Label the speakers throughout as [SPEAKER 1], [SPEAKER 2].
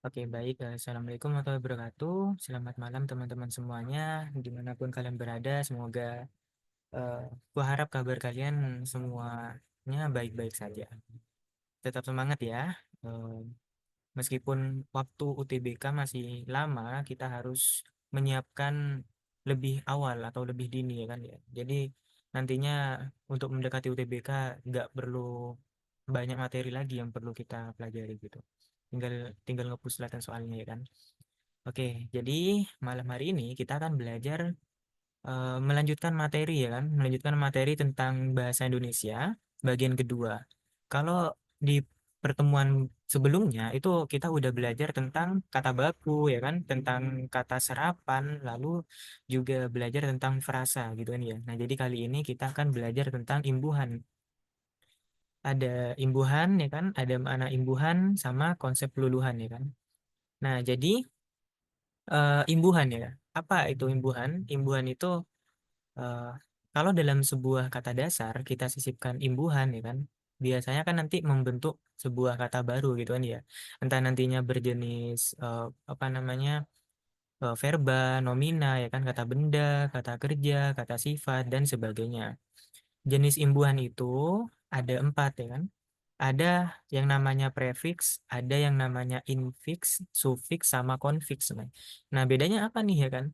[SPEAKER 1] Oke, baik. Assalamualaikum warahmatullahi wabarakatuh. Selamat malam teman-teman semuanya, dimanapun kalian berada. Semoga gua harap kabar kalian semuanya baik-baik saja. Tetap semangat ya. Eh, Meskipun waktu UTBK masih lama, kita harus menyiapkan lebih awal atau lebih dini ya kan ya. Jadi nantinya untuk mendekati UTBK nggak perlu banyak materi lagi yang perlu kita pelajari gitu. Tinggal tinggal ngepus latihan soalnya ya kan. Oke, jadi malam hari ini kita akan belajar melanjutkan materi ya kan, melanjutkan materi tentang bahasa Indonesia bagian kedua. Kalau di pertemuan sebelumnya itu kita udah belajar tentang kata baku ya kan, tentang kata serapan, lalu juga belajar tentang frasa gitu kan ya. Nah, jadi kali ini kita akan belajar tentang imbuhan. Ada imbuhan ya kan, ada makna imbuhan sama konsep peluluhan ya kan. Nah, jadi imbuhan ya. Apa itu imbuhan? Imbuhan itu eh, kalau dalam sebuah kata dasar kita sisipkan imbuhan ya kan, biasanya kan nanti membentuk sebuah kata baru gitu kan ya. Entah nantinya berjenis apa namanya verba, nomina ya kan, kata benda, kata kerja, kata sifat dan sebagainya. Jenis imbuhan itu ada empat ya kan. Ada yang namanya prefiks, ada yang namanya infiks, sufiks, sama konfiks. Nah, bedanya apa nih ya kan?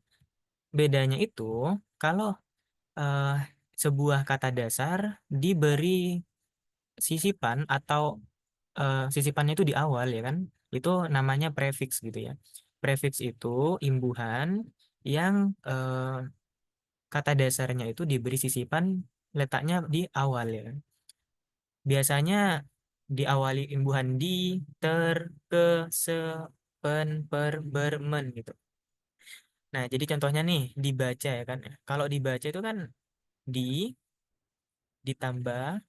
[SPEAKER 1] Bedanya itu kalau eh, sebuah kata dasar diberi sisipan atau sisipannya itu di awal ya kan, itu namanya prefiks gitu ya. Prefiks itu imbuhan yang kata dasarnya itu diberi sisipan letaknya di awal ya kan. Biasanya diawali imbuhan di, ter, ke, se, pen, per, ber, men gitu. Nah, jadi contohnya nih dibaca ya kan. Kalau dibaca itu kan di ditambah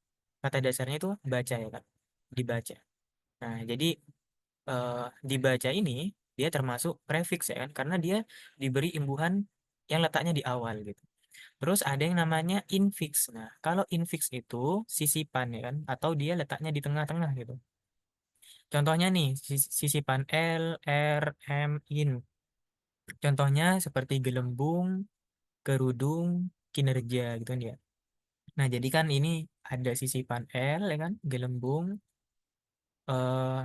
[SPEAKER 1] kata dasarnya itu baca ya kan, dibaca. Nah, jadi eh, dibaca ini dia termasuk prefix ya kan, karena dia diberi imbuhan yang letaknya di awal gitu. Terus ada yang namanya infix. Nah, kalau infix itu sisipan ya kan, atau dia letaknya di tengah-tengah gitu. Contohnya nih sisipan L, R, M, in. Contohnya seperti gelembung, kerudung, kinerja gitu kan ya. Nah, jadi kan ini ada sisipan L ya kan, gelembung, eh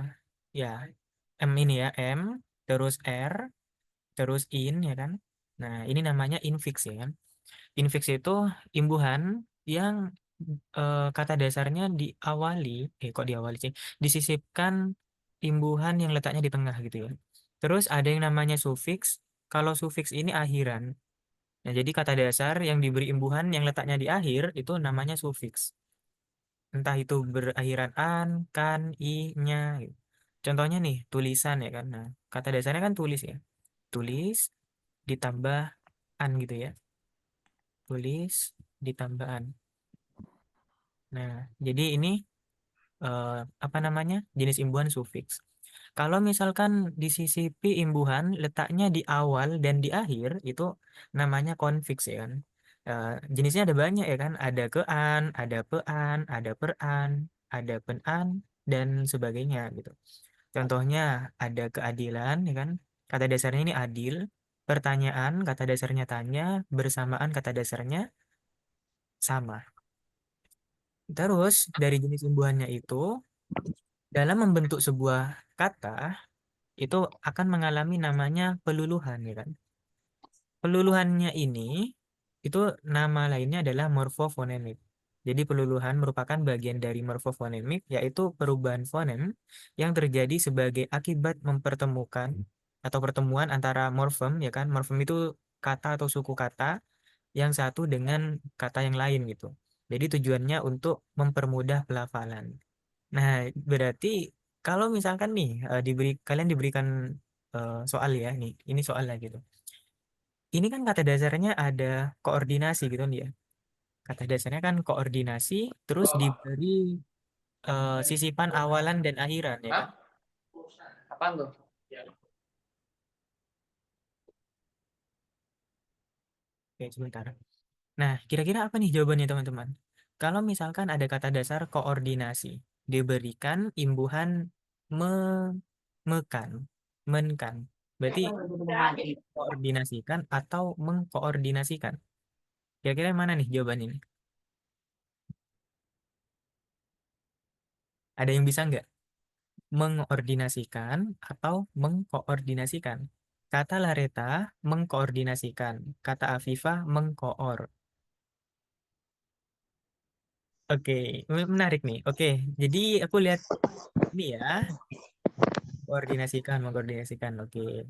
[SPEAKER 1] ya M ini ya, M, terus R, terus in ya kan. Nah, ini namanya infix ya kan. Infix itu imbuhan yang kata dasarnya diawali, kok diawali sih, disisipkan imbuhan yang letaknya di tengah gitu ya. Terus ada yang namanya sufiks. Kalau sufiks ini akhiran. Nah, jadi kata dasar yang diberi imbuhan yang letaknya di akhir itu namanya sufiks. Entah itu berakhiran an, kan, i, nya gitu. Contohnya nih, tulisan ya kan. Nah, kata dasarnya kan tulis ya. Tulis ditambah an gitu ya. Tulis ditambah an. Nah, jadi ini eh, apa namanya? Jenis imbuhan sufiks. Kalau misalkan disisipi imbuhan letaknya di awal dan di akhir itu namanya konfiks ya kan. Jenisnya ada banyak ya kan. Ada kean, ada pean, ada peran, ada penan dan sebagainya gitu. Contohnya ada keadilan ya kan. Kata dasarnya ini adil. Pertanyaan kata dasarnya tanya, bersamaan kata dasarnya sama. Terus dari jenis imbuhannya itu dalam membentuk sebuah kata itu akan mengalami namanya peluluhan ya kan. Peluluhannya ini itu nama lainnya adalah morfofonemik. Jadi peluluhan merupakan bagian dari morfofonemik yaitu perubahan fonem yang terjadi sebagai akibat mempertemukan atau pertemuan antara morfem ya kan. Morfem itu kata atau suku kata yang satu dengan kata yang lain gitu. Jadi tujuannya untuk mempermudah pelafalan. Nah, berarti kalau misalkan nih kalian diberikan soal ya nih, ini soal lah gitu. Ini kan kata dasarnya ada koordinasi gitu nih ya. Kata dasarnya kan koordinasi, terus diberi sisipan awalan dan akhiran ya kan.
[SPEAKER 2] Hah? Apaan tuh?
[SPEAKER 1] Oke, sebentar. Nah, kira-kira apa nih jawabannya teman-teman? Kalau misalkan ada kata dasar koordinasi, diberikan imbuhan me mekan. Men kan. Berarti koordinasikan atau mengkoordinasikan. Kira-kira mana nih jawaban ini? Ada yang bisa nggak? Mengordinasikan atau mengkoordinasikan. Kata Lareta mengkoordinasikan. Kata Afifah mengkoor. Oke, menarik nih. Oke, jadi aku lihat ini ya. Koordinasikan, mengkoordinasikan. Oke,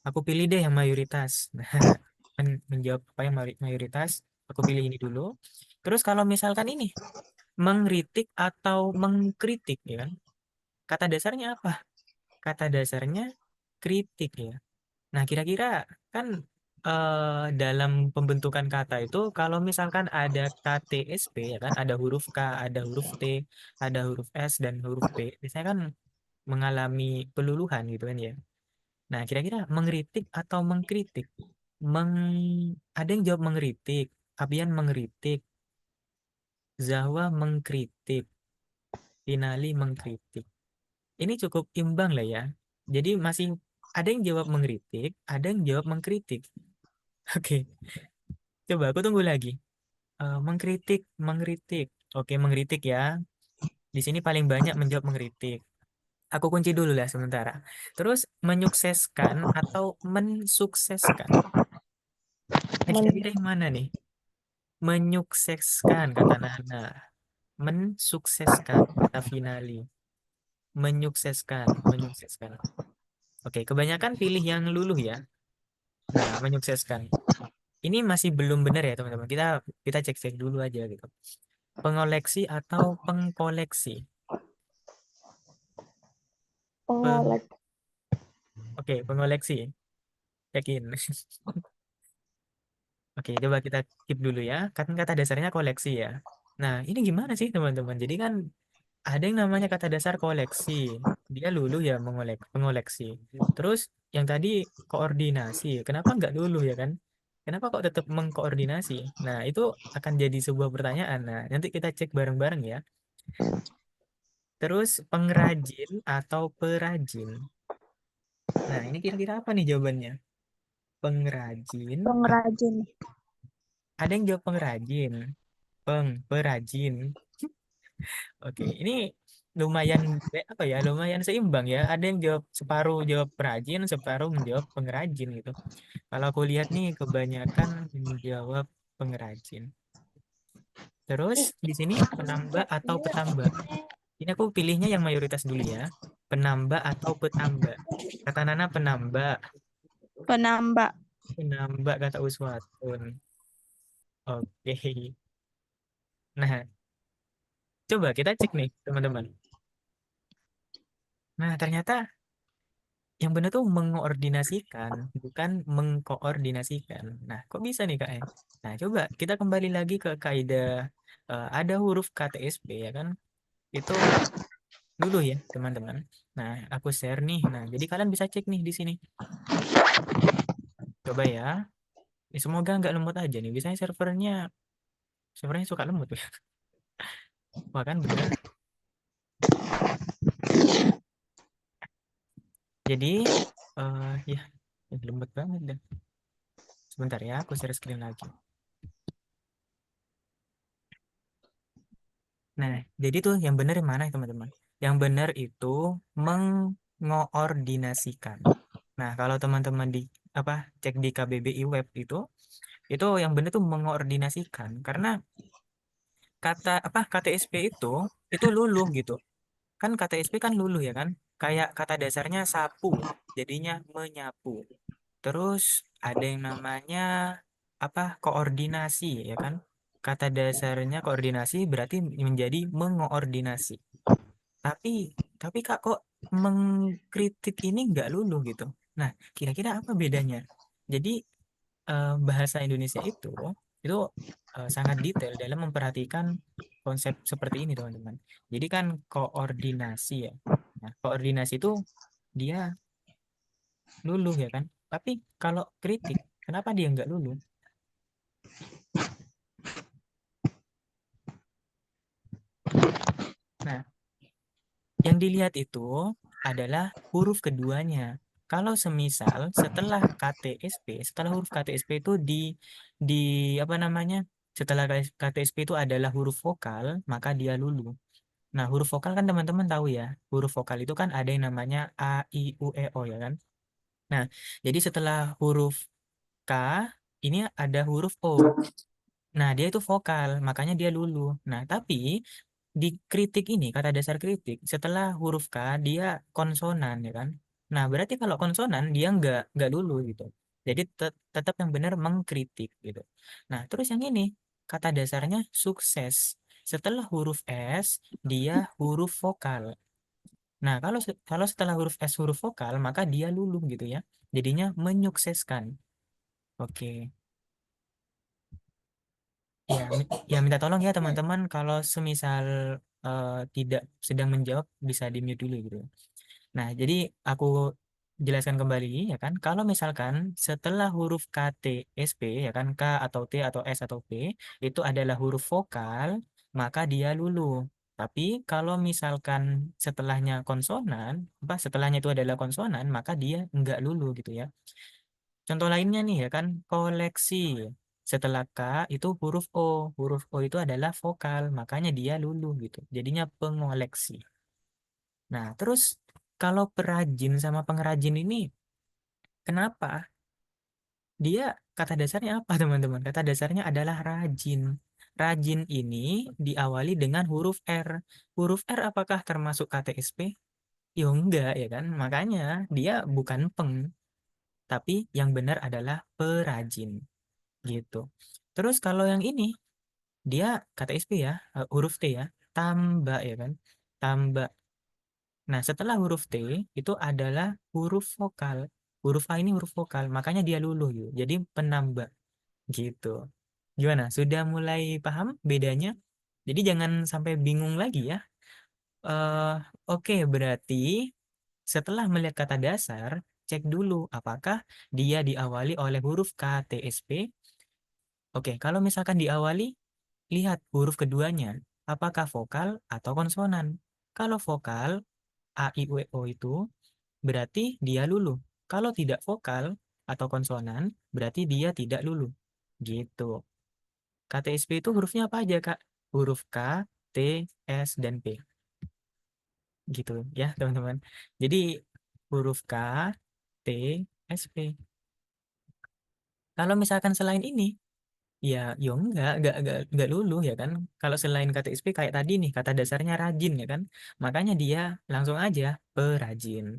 [SPEAKER 1] aku pilih deh yang mayoritas. Nah, menjawab apa yang mayoritas, aku pilih ini dulu. Terus kalau misalkan ini, mengkritik atau mengkritik, ya kan? Kata dasarnya apa? Kata dasarnya kritik ya. Nah, kira-kira kan dalam pembentukan kata itu kalau misalkan ada KTSP ya kan, ada huruf K, ada huruf T, ada huruf S dan huruf P, biasanya kan mengalami peluluhan gitu kan ya. Nah, kira-kira mengkritik atau mengkritik? Meng ada yang jawab mengkritik, Abian mengkritik, Zahwa mengkritik, Pinali mengkritik. Ini cukup imbang lah ya. Jadi masih ada yang jawab mengkritik, ada yang jawab mengkritik. Oke, coba aku tunggu lagi. Mengkritik, mengkritik. Oke, mengkritik ya. Di sini paling banyak menjawab mengkritik. Aku kunci dulu lah sementara. Terus menyukseskan atau mensukseskan. Nah,
[SPEAKER 3] Men
[SPEAKER 1] kira-kira yang mana nih? Menyukseskan, kata Nana. Mensukseskan, kata Finali. Menyukseskan, menyukseskan. Oke, kebanyakan pilih yang luluh ya. Nah, menyukseskan. Ini masih belum benar ya, teman-teman. Kita cek-cek dulu aja gitu. Pengoleksi atau pengkoleksi? Peng,
[SPEAKER 3] pengolek
[SPEAKER 1] oke, pengoleksi. Yakin. Oke, coba kita keep dulu ya. Kan kata dasarnya koleksi ya. Nah, ini gimana sih, teman-teman? Jadi kan ada yang namanya kata dasar koleksi. Dia luluh ya pengoleksi. Terus yang tadi koordinasi. Kenapa nggak luluh ya kan? Kenapa kok tetap mengkoordinasi? Nah, itu akan jadi sebuah pertanyaan. Nah, nanti kita cek bareng-bareng ya. Terus pengrajin atau perajin. Nah, ini kira-kira apa nih jawabannya? Pengrajin.
[SPEAKER 3] pengrajin
[SPEAKER 1] Ada yang jawab pengrajin. Perajin. Oke, ini lumayan apa ya? Lumayan seimbang ya. Ada yang jawab separuh jawab perajin, separuh menjawab pengrajin gitu. Kalau aku lihat nih kebanyakan menjawab pengrajin. Terus di sini penambah atau petambak. Ini aku pilihnya yang mayoritas dulu ya. Penambah atau petambak. Kata Nana penambah,
[SPEAKER 3] penambak
[SPEAKER 1] penambah kata Uswatun. Oke. Nah, coba kita cek nih, teman-teman. Nah, ternyata yang benar tuh mengoordinasikan, bukan mengkoordinasikan. Nah, kok bisa nih, Kak? Nah, coba kita kembali lagi ke kaidah ada huruf KTSP ya kan? Itu dulu ya, teman-teman. Nah, aku share nih. Nah, jadi kalian bisa cek nih di sini. Coba ya. Semoga nggak lemot aja nih. Biasanya servernya suka lemot ya. Wah, kan bener. Jadi ya lemot banget dah. Sebentar ya, aku share screen lagi. Nah, jadi tuh yang benar yang mana, teman-teman? Yang benar itu mengoordinasikan. Nah, kalau teman-teman di apa cek di KBBI web itu yang benar tuh mengoordinasikan karena kata apa KTSP itu luluh gitu. Kan KTSP kan luluh ya kan? Kayak kata dasarnya sapu, jadinya menyapu. Terus ada yang namanya apa koordinasi ya kan? Kata dasarnya koordinasi berarti menjadi mengoordinasi. Tapi tapi Kak kok mengkritik ini nggak luluh gitu. Nah, kira-kira apa bedanya? Jadi bahasa Indonesia itu sangat detail dalam memperhatikan konsep seperti ini, teman-teman. Jadi kan koordinasi ya. Nah, koordinasi itu dia luluh ya kan. Tapi kalau kritik, kenapa dia nggak luluh? Nah, yang dilihat itu adalah huruf keduanya. Kalau semisal setelah KTSP, setelah huruf KTSP itu di apa namanya? Setelah KTSP itu adalah huruf vokal, maka dia lulu. Nah, huruf vokal kan teman-teman tahu ya. Huruf vokal itu kan ada yang namanya A, I, U, E, O ya kan? Nah, jadi setelah huruf K, ini ada huruf O. Nah, dia itu vokal, makanya dia lulu. Nah, tapi di kritik ini, kata dasar kritik, setelah huruf K, dia konsonan, ya kan? Nah, berarti kalau konsonan, dia nggak lulu, gitu. Jadi, tetap yang benar mengkritik, gitu. Nah, terus yang ini, kata dasarnya sukses. Setelah huruf S, dia huruf vokal. Nah, kalau setelah huruf S huruf vokal, maka dia lulu, gitu ya. Jadinya menyukseskan. Oke. Ya, ya minta tolong ya teman-teman kalau semisal tidak sedang menjawab bisa di mute dulu gitu. Nah, jadi aku jelaskan kembali ya kan. Kalau misalkan setelah huruf K, T, S, P ya kan K atau T atau S atau P itu adalah huruf vokal, maka dia lulu. Tapi kalau misalkan setelahnya konsonan, apa setelahnya itu adalah konsonan, maka dia enggak lulu gitu ya. Contoh lainnya nih ya kan, koleksi. Setelah K itu huruf O. Huruf O itu adalah vokal, makanya dia luluh gitu. Jadinya pengoleksi. Nah, terus kalau perajin sama pengrajin ini, kenapa? Dia kata dasarnya apa teman-teman? Kata dasarnya adalah rajin. Rajin ini diawali dengan huruf R. Huruf R apakah termasuk KTSP? Ya enggak ya kan? Makanya dia bukan peng, tapi yang benar adalah perajin. Gitu. Terus kalau yang ini dia kata SP ya, huruf T ya, tambah ya kan, tambah. Nah setelah huruf T itu adalah huruf vokal. Huruf A ini huruf vokal, makanya dia luluh gitu. Jadi penambah gitu. Gimana? Sudah mulai paham bedanya? Jadi jangan sampai bingung lagi ya. eh Oke, berarti setelah melihat kata dasar, cek dulu apakah dia diawali oleh huruf K, T, S, P. Oke, kalau misalkan diawali, lihat huruf keduanya, apakah vokal atau konsonan. Kalau vokal, A, I, U, E, O itu berarti dia luluh. Kalau tidak vokal atau konsonan, berarti dia tidak luluh. Gitu. KTSP itu hurufnya apa aja, Kak? Huruf K, T, S, dan P. Gitu ya, teman-teman. Jadi huruf K, T, S, P. Kalau misalkan selain ini, ya, yo enggak luluh ya kan. Kalau selain KTSP kayak tadi nih, kata dasarnya rajin ya kan. Makanya dia langsung aja perajin.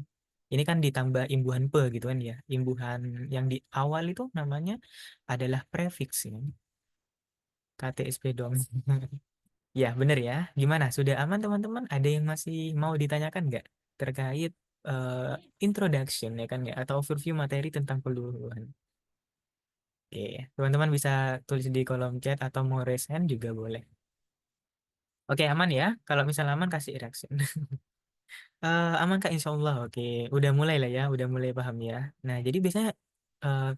[SPEAKER 1] Ini kan ditambah imbuhan pe gitu kan ya. Imbuhan yang di awal itu namanya adalah prefiks ya. KTSP dong. Ya, bener ya. Gimana? Sudah aman teman-teman? Ada yang masih mau ditanyakan nggak terkait eh, introduction ya kan ya atau overview materi tentang peluluhan? Oke, teman-teman bisa tulis di kolom chat atau mau raise hand juga boleh. Oke, aman ya. Kalau misal aman, kasih reaction. Aman Kak, insya Allah. Oke, udah mulai lah ya, udah mulai paham ya. Nah, jadi biasanya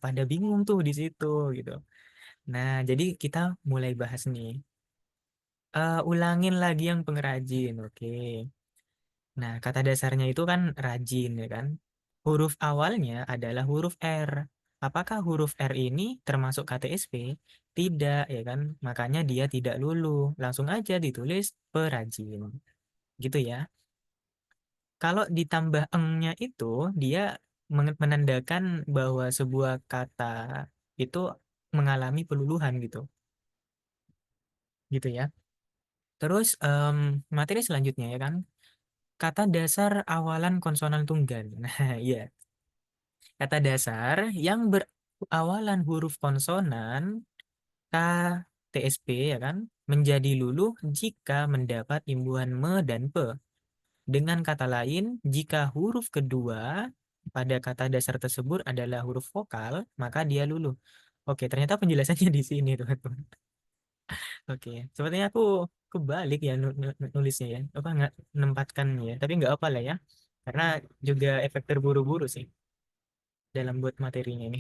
[SPEAKER 1] pada bingung tuh di situ gitu. Nah, jadi kita mulai bahas nih. Ulangin lagi yang pengrajin, oke. Nah, kata dasarnya itu kan rajin ya kan. Huruf awalnya adalah huruf R. Apakah huruf R ini termasuk KTSP? Tidak ya kan. Makanya dia tidak luluh. Langsung aja ditulis perajin. Gitu ya. Kalau ditambah engnya itu dia menandakan bahwa sebuah kata itu mengalami peluluhan gitu. Gitu ya. Terus materi selanjutnya ya kan. Kata dasar awalan konsonan tunggal. Nah, iya. Kata dasar yang berawalan huruf konsonan K, TSP ya kan, menjadi luluh jika mendapat imbuhan me dan pe. Dengan kata lain, jika huruf kedua pada kata dasar tersebut adalah huruf vokal, maka dia luluh. Oke, ternyata penjelasannya di sini, teman-teman. Oke, sepertinya aku kebalik ya nulisnya ya. Apa nggak menempatkan ya, tapi nggak apa lah ya. Karena juga efek terburu-buru sih dalam buat materinya ini.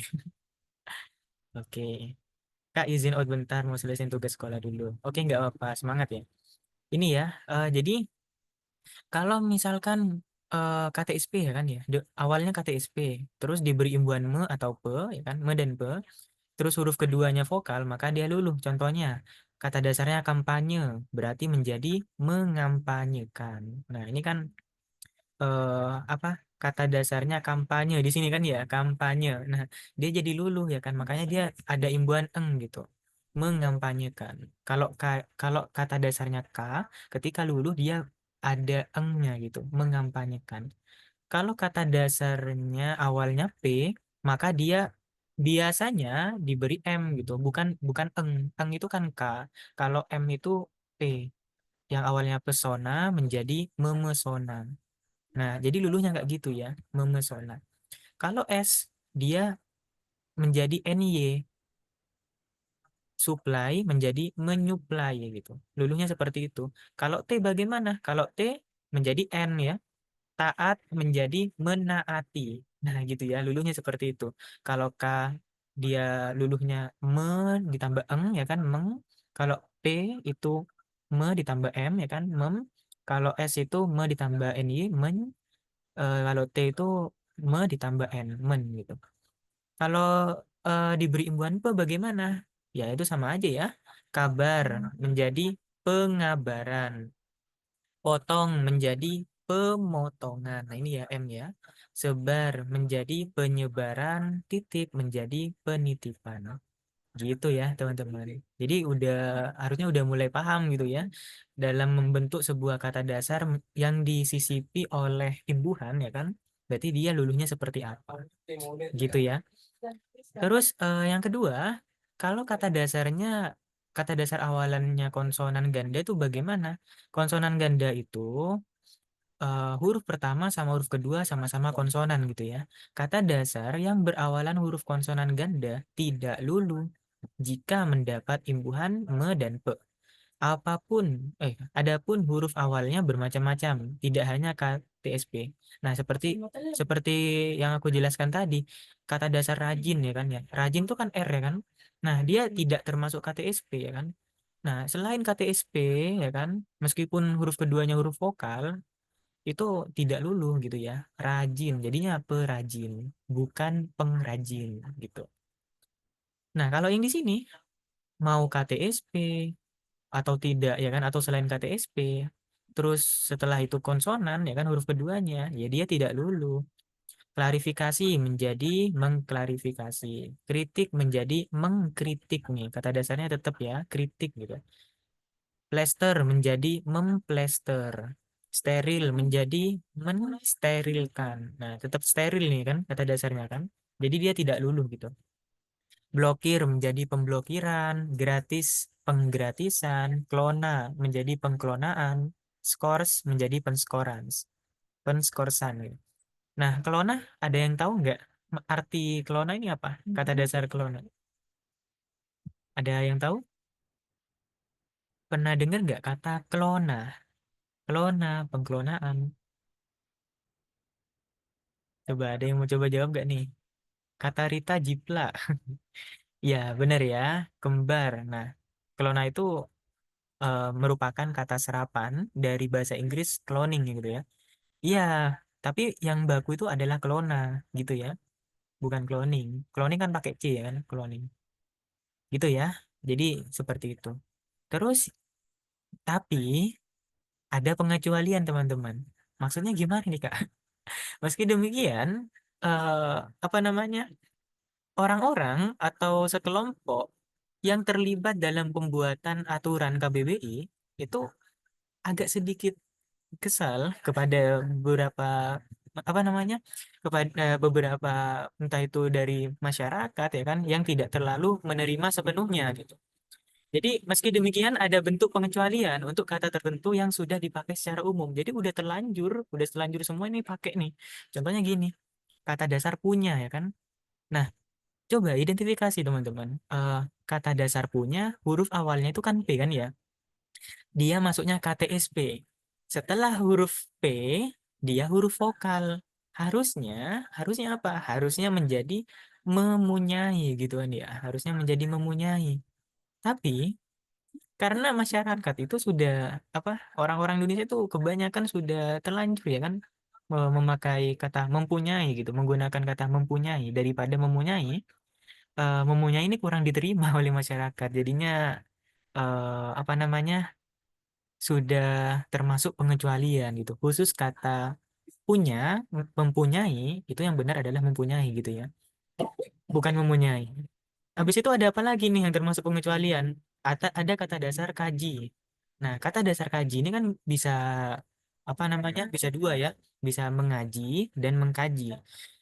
[SPEAKER 1] Oke. Kak izin out bentar mau selesaiin tugas sekolah dulu. Oke, nggak apa-apa, semangat ya. Ini ya, jadi kalau misalkan KTSP ya kan ya. Awalnya KTSP, terus diberi imbuhan me atau pe ya kan, me dan pe. Terus huruf keduanya vokal, maka dia luluh. Contohnya, kata dasarnya kampanye, berarti menjadi mengampanyekan. Nah, ini kan apa? Kata dasarnya kampanye di sini kan ya, kampanye. Nah, dia jadi luluh ya kan. Makanya dia ada imbuhan eng gitu. Mengampanyekan. Kalau kata dasarnya k, ketika luluh dia ada engnya gitu, mengampanyekan. Kalau kata dasarnya awalnya P, maka dia biasanya diberi M gitu, bukan bukan eng. Eng itu kan K. Kalau M itu P, yang awalnya pesona menjadi memesona. Nah, jadi luluhnya nggak gitu ya, memesona. Kalau S, dia menjadi NY, supply menjadi menyuplai gitu. Luluhnya seperti itu. Kalau T bagaimana? Kalau T menjadi N ya, taat menjadi menaati. Nah, gitu ya, luluhnya seperti itu. Kalau K dia luluhnya me ditambah eng ya kan, meng. Kalau P itu me ditambah M ya kan, mem. Kalau S itu me ditambah ny, men. Kalau T itu me ditambah n, men gitu. Kalau diberi imbuhan pe bagaimana? Ya itu sama aja ya. Kabar menjadi pengabaran. Potong menjadi pemotongan. Nah, ini ya M ya. Sebar menjadi penyebaran, titip menjadi penitipan. Gitu ya, teman-teman. Jadi harusnya udah mulai paham gitu ya dalam membentuk sebuah kata dasar yang disisipi oleh imbuhan ya kan. Berarti dia luluhnya seperti apa. Gitu ya. Terus yang kedua, kalau kata dasar awalannya konsonan ganda itu bagaimana? Konsonan ganda itu huruf pertama sama huruf kedua sama-sama konsonan gitu ya. Kata dasar yang berawalan huruf konsonan ganda tidak lulu jika mendapat imbuhan me dan pe. Adapun huruf awalnya bermacam-macam, tidak hanya KTSP. Nah, seperti seperti yang aku jelaskan tadi, kata dasar rajin ya kan ya. Rajin itu kan R ya kan. Nah, dia tidak termasuk KTSP ya kan. Nah, selain KTSP ya kan, meskipun huruf keduanya huruf vokal, itu tidak luluh gitu ya. Rajin, jadinya perajin, bukan pengrajin gitu. Nah, kalau yang di sini mau KTSP atau tidak ya kan, atau selain KTSP, terus setelah itu konsonan ya kan huruf keduanya, ya dia tidak luluh. Klarifikasi menjadi mengklarifikasi. Kritik menjadi mengkritik nih. Kata dasarnya tetap ya, kritik gitu. Plester menjadi memplester. Steril menjadi mensterilkan. Nah, tetap steril nih kan kata dasarnya kan. Jadi dia tidak luluh gitu. Blokir menjadi pemblokiran, gratis penggratisan, klona menjadi pengklonaan, scores menjadi penskoran, penskorsan gitu. Nah, kelona ada yang tahu nggak arti kelona ini apa? Kata dasar kelona. Ada yang tahu? Pernah dengar nggak kata kelona? Kelona, pengkelonaan. Coba ada yang mau coba jawab nggak nih? Kata Rita Jipla. Ya, benar ya. Kembar. Nah, kelona itu merupakan kata serapan dari bahasa Inggris cloning gitu ya. Iya, tapi yang baku itu adalah kelona gitu ya. Bukan cloning. Cloning kan pakai C ya kan, cloning. Gitu ya. Jadi seperti itu. Terus tapi ada pengecualian teman-teman. Maksudnya gimana nih Kak? Meski demikian, apa namanya, orang-orang atau sekelompok yang terlibat dalam pembuatan aturan KBBI itu agak sedikit kesal kepada beberapa apa namanya, kepada beberapa entah itu dari masyarakat ya kan yang tidak terlalu menerima sepenuhnya gitu. Jadi meski demikian ada bentuk pengecualian untuk kata tertentu yang sudah dipakai secara umum. Jadi udah terlanjur semua ini pakai nih. Contohnya gini, kata dasar punya ya kan. Nah, coba identifikasi teman-teman. Kata dasar punya huruf awalnya itu kan P kan ya. Dia masuknya KTSP. Setelah huruf P, dia huruf vokal. Harusnya apa? Harusnya menjadi memunyai gitu kan ya. Harusnya menjadi memunyai. Tapi karena masyarakat itu sudah apa, orang-orang Indonesia itu kebanyakan sudah terlanjur ya kan memakai kata mempunyai gitu, menggunakan kata mempunyai daripada mempunyai ini kurang diterima oleh masyarakat. Jadinya apa namanya sudah termasuk pengecualian gitu. Khusus kata punya, mempunyai itu yang benar adalah mempunyai gitu ya, bukan mempunyai. Habis itu ada apa lagi nih yang termasuk pengecualian? Ada kata dasar kaji. Nah, kata dasar kaji ini kan bisa apa namanya? Bisa dua ya, bisa mengaji dan mengkaji.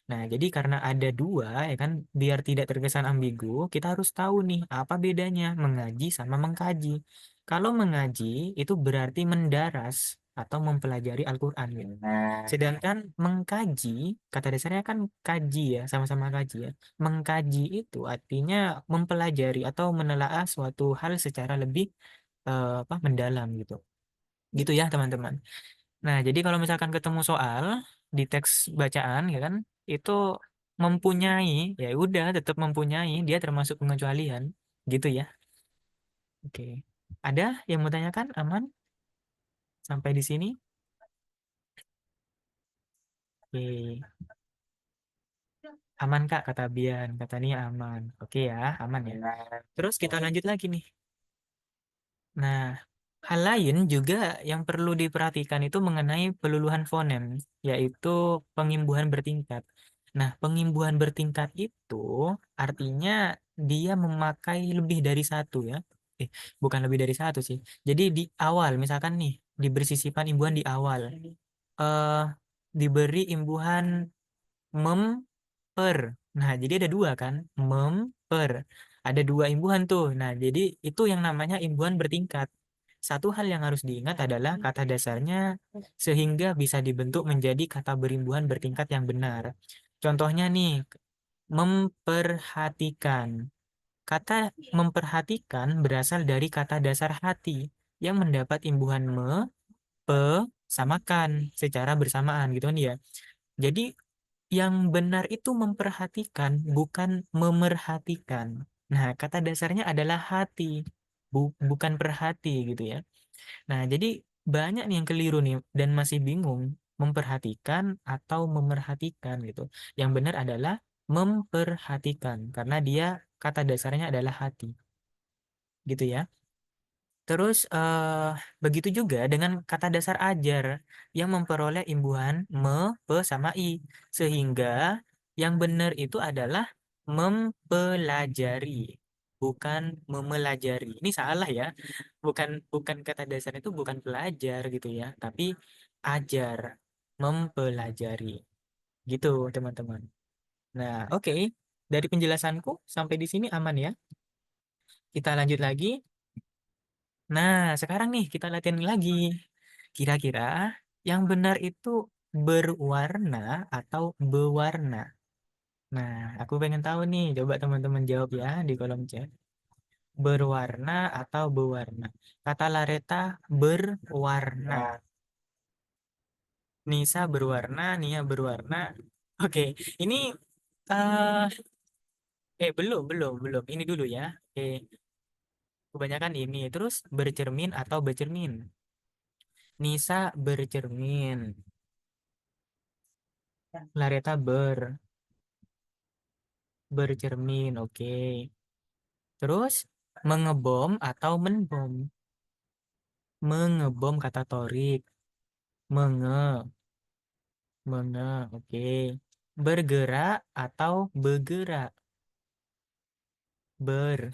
[SPEAKER 1] Nah, jadi karena ada dua ya kan, biar tidak terkesan ambigu, kita harus tahu nih apa bedanya mengaji sama mengkaji. Kalau mengaji itu berarti mendaras atau mempelajari Al-Qur'an gitu. Sedangkan mengkaji, kata dasarnya kan kaji ya, sama-sama kaji ya. Mengkaji itu artinya mempelajari atau menelaah suatu hal secara lebih apa mendalam gitu. Gitu ya, teman-teman. Nah, jadi kalau misalkan ketemu soal di teks bacaan ya kan, itu mempunyai, ya udah tetap mempunyai, dia termasuk pengecualian. Gitu ya. Oke. Ada yang mau tanyakan? Aman? Sampai di sini? Oke. Aman Kak, kata Bian. Kata Nia aman. Oke ya, aman ya. Terus kita lanjut lagi nih. Nah, hal lain juga yang perlu diperhatikan itu mengenai peluluhan fonem, yaitu pengimbuhan bertingkat. Nah, pengimbuhan bertingkat itu artinya dia memakai lebih dari satu ya. Eh, bukan lebih dari satu sih. Jadi di awal, misalkan nih, diberi sisipan imbuhan di awal. Eh, diberi imbuhan memper. Nah, jadi ada dua kan, memper. Ada dua imbuhan tuh. Nah, jadi itu yang namanya imbuhan bertingkat. Satu hal yang harus diingat adalah kata dasarnya sehingga bisa dibentuk menjadi kata berimbuhan bertingkat yang benar. Contohnya nih, memperhatikan. Kata memperhatikan berasal dari kata dasar hati yang mendapat imbuhan pe, samakan secara bersamaan gitu kan ya. Jadi yang benar itu memperhatikan, bukan memerhatikan. Nah, kata dasarnya adalah hati, bukan perhati gitu ya. Nah, jadi banyak nih yang keliru nih dan masih bingung memperhatikan atau memerhatikan gitu. Yang benar adalah memperhatikan karena dia kata dasarnya adalah hati, gitu ya. Terus begitu juga dengan kata dasar ajar yang memperoleh imbuhan me, pe, sama i. Sehingga yang benar itu adalah mempelajari, bukan memelajari. Ini salah ya. Bukan bukan kata dasar itu bukan pelajar gitu ya, tapi ajar, mempelajari. Gitu, teman-teman. Nah, oke. Dari penjelasanku sampai di sini aman ya. Kita lanjut lagi. Nah, sekarang nih kita latihan lagi. Kira-kira yang benar itu berwarna atau bewarna? Nah, aku pengen tahu nih. Coba teman-teman jawab ya di kolom chat. Berwarna atau bewarna? Kata Lareta berwarna. Nisa berwarna, Nia berwarna. Oke, ini eh belum. Ini dulu ya. Oke, kebanyakan ini. Terus bercermin atau bercermin? Nisa bercermin. Lareta bercermin, oke. Terus mengebom atau menbom? Mengebom kata Torik. Menge, oke. Bergerak atau bergerak? Ber,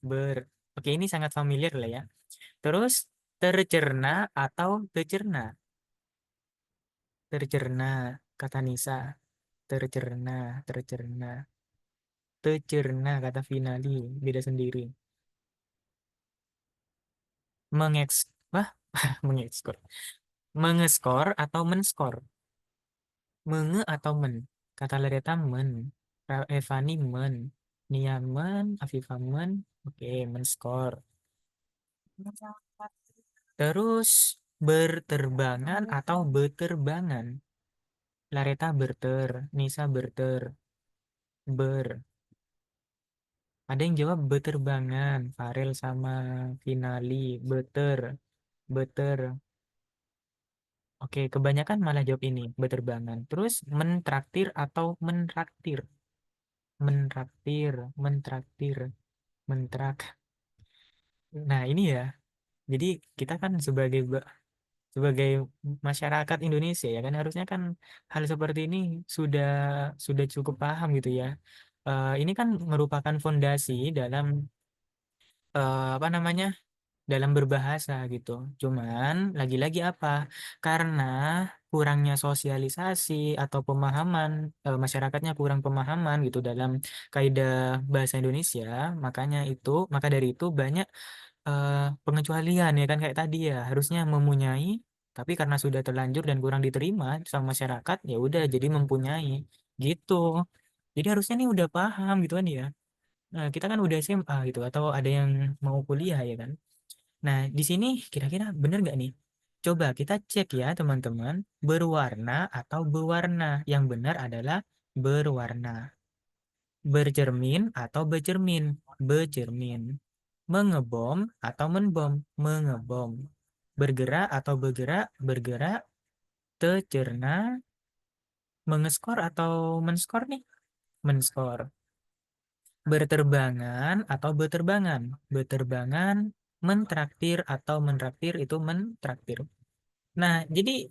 [SPEAKER 1] ber. Oke, ini sangat familiar lah ya. Terus tercerna atau tercerna? Tercerna, kata Nisa. Tercerna. Tercerna kata Finali, beda sendiri. Mengeks, wah, mengekskor. Mengeskor atau menskor? Menge atau men? Kata Lereta men. Evani men. Nia men. Afifa men. Oke, menskor. Terus berterbangan atau beterbangan? Lareta berter. Nisa berter. Ber. Ada yang jawab beterbangan. Farel sama Finali. Beter. Beter. Oke, kebanyakan malah jawab ini, beterbangan. Terus mentraktir atau mentraktir. Mentraktir, mentraktir, mentrak. Nah, ini ya. Jadi kita kan sebagai masyarakat Indonesia ya kan harusnya kan hal seperti ini sudah cukup paham gitu ya. Ini kan merupakan fondasi dalam apa namanya? Dalam berbahasa gitu. Cuman lagi-lagi apa? Karena kurangnya sosialisasi atau pemahaman masyarakatnya kurang pemahaman gitu dalam kaidah bahasa Indonesia, maka dari itu banyak pengecualian ya kan kayak tadi ya harusnya mempunyai tapi karena sudah terlanjur dan kurang diterima sama masyarakat ya udah jadi mempunyai gitu. Jadi harusnya nih udah paham gitu kan ya. Nah, kita kan udah SMA gitu atau ada yang mau kuliah ya kan. Nah, di sini kira-kira bener nggak nih? Coba kita cek ya teman-teman, berwarna atau bewarna. Yang benar adalah berwarna. Bercermin atau becermin, becermin. Mengebom atau menbom, mengebom. Bergerak atau bergerak, bergerak. Tercerna, mengeskor atau menskor nih, menskor. Berterbangan atau beterbangan, beterbangan. Mentraktir atau mentraktir itu mentraktir. Nah, jadi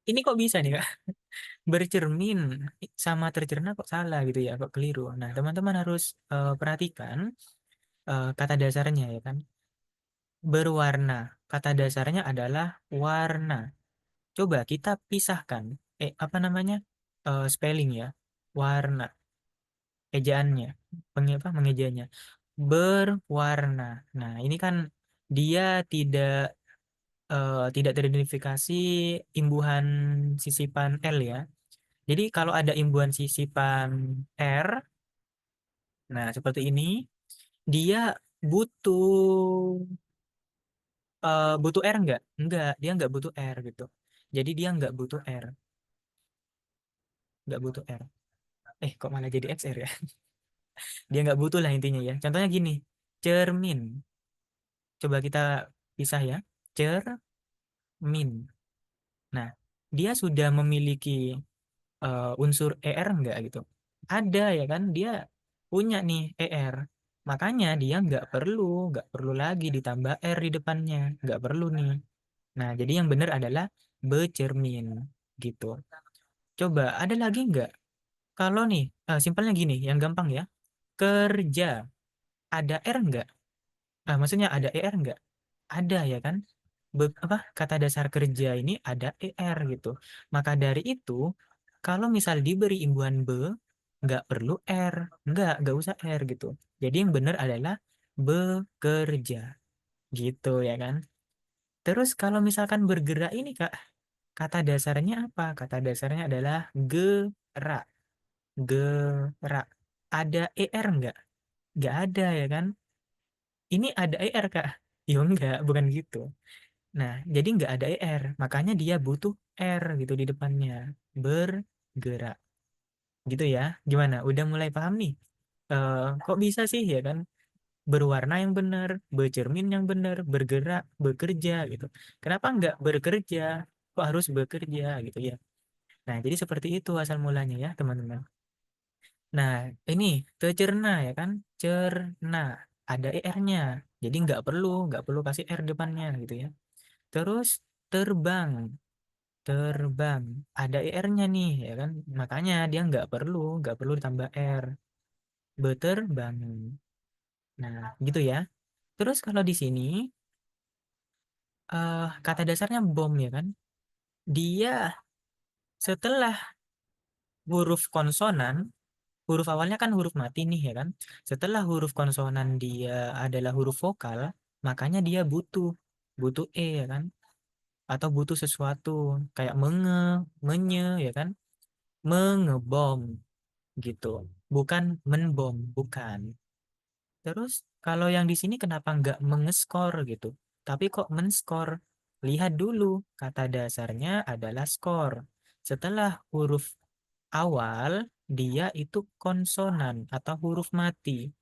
[SPEAKER 1] ini kok bisa nih Kak? Bercermin sama tercerna kok salah gitu ya, kok keliru. Nah, teman-teman harus perhatikan kata dasarnya ya kan. Berwarna, kata dasarnya adalah warna. Coba kita pisahkan, apa namanya, spelling ya, warna, ejaannya, mengejanya. Berwarna. Nah, ini kan dia tidak teridentifikasi imbuhan sisipan L ya. Jadi kalau ada imbuhan sisipan R, nah seperti ini, dia butuh butuh R enggak? Enggak, dia enggak butuh R gitu. Jadi dia enggak butuh R, enggak butuh R. Kok malah jadi XR ya? Dia enggak butuh lah intinya ya. Contohnya gini, cermin. Coba kita pisah ya. Cermin. Nah, dia sudah memiliki unsur ER enggak gitu? Ada ya kan? Dia punya nih ER. Makanya dia nggak perlu lagi ditambah R di depannya. Nggak perlu nih. Nah, jadi yang benar adalah becermin gitu. Coba ada lagi nggak? Kalau nih, simpelnya gini, yang gampang ya. Kerja, ada R nggak? Maksudnya ada ER nggak? Ada ya kan? Kata dasar kerja ini ada ER gitu. Maka dari itu, kalau misal diberi imbuhan be, nggak perlu R, nggak usah R gitu. Jadi yang benar adalah bekerja gitu ya kan. Terus kalau misalkan bergerak ini Kak, kata dasarnya apa? Kata dasarnya adalah gerak, gerak. Ada ER nggak? Nggak ada ya kan. Ini ada ER Kak. Ya enggak, bukan gitu. Nah, jadi nggak ada ER, makanya dia butuh R gitu di depannya. Bergerak. Gitu ya. Gimana? Udah mulai paham nih? Kok bisa sih ya kan? Berwarna yang benar, bercermin yang benar, bergerak, bekerja gitu. Kenapa nggak bekerja? Kok harus bekerja gitu ya? Nah, jadi seperti itu asal mulanya ya, teman-teman. Nah, ini tercerna ya kan? Cerna. Ada ER-nya. Jadi nggak perlu kasih R depannya gitu ya. Terus terbang, terbang. Ada ER-nya nih ya kan? Makanya dia nggak perlu ditambah R. Beterbangan. Nah, gitu ya. Terus kalau di sini kata dasarnya bom ya kan? Dia setelah huruf konsonan, huruf awalnya kan huruf mati nih ya kan? Setelah huruf konsonan dia adalah huruf vokal, makanya dia butuh E ya kan? Atau butuh sesuatu kayak menye ya kan? Mengebom gitu. Bukan menbom, bukan. Terus kalau yang di sini kenapa nggak mengeskor gitu? Tapi kok menskor? Lihat dulu, kata dasarnya adalah skor. Setelah huruf awal, dia itu konsonan atau huruf mati.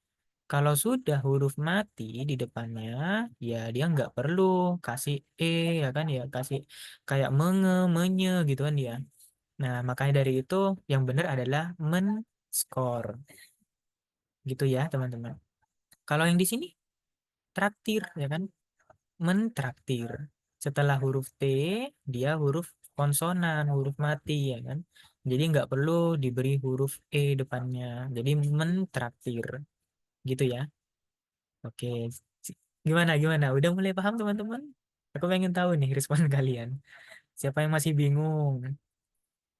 [SPEAKER 1] Kalau sudah huruf mati di depannya, ya dia nggak perlu kasih ya kan ya, kasih kayak menye gitu kan dia. Nah, makanya dari itu yang benar adalah men-skor. Gitu ya, teman-teman. Kalau yang di sini traktir ya kan, mentraktir. Setelah huruf T, dia huruf konsonan, huruf mati ya kan. Jadi nggak perlu diberi huruf depannya. Jadi mentraktir. Gitu ya. Oke, gimana gimana? Udah mulai paham teman-teman? Aku pengen tahu nih respon kalian. Siapa yang masih bingung?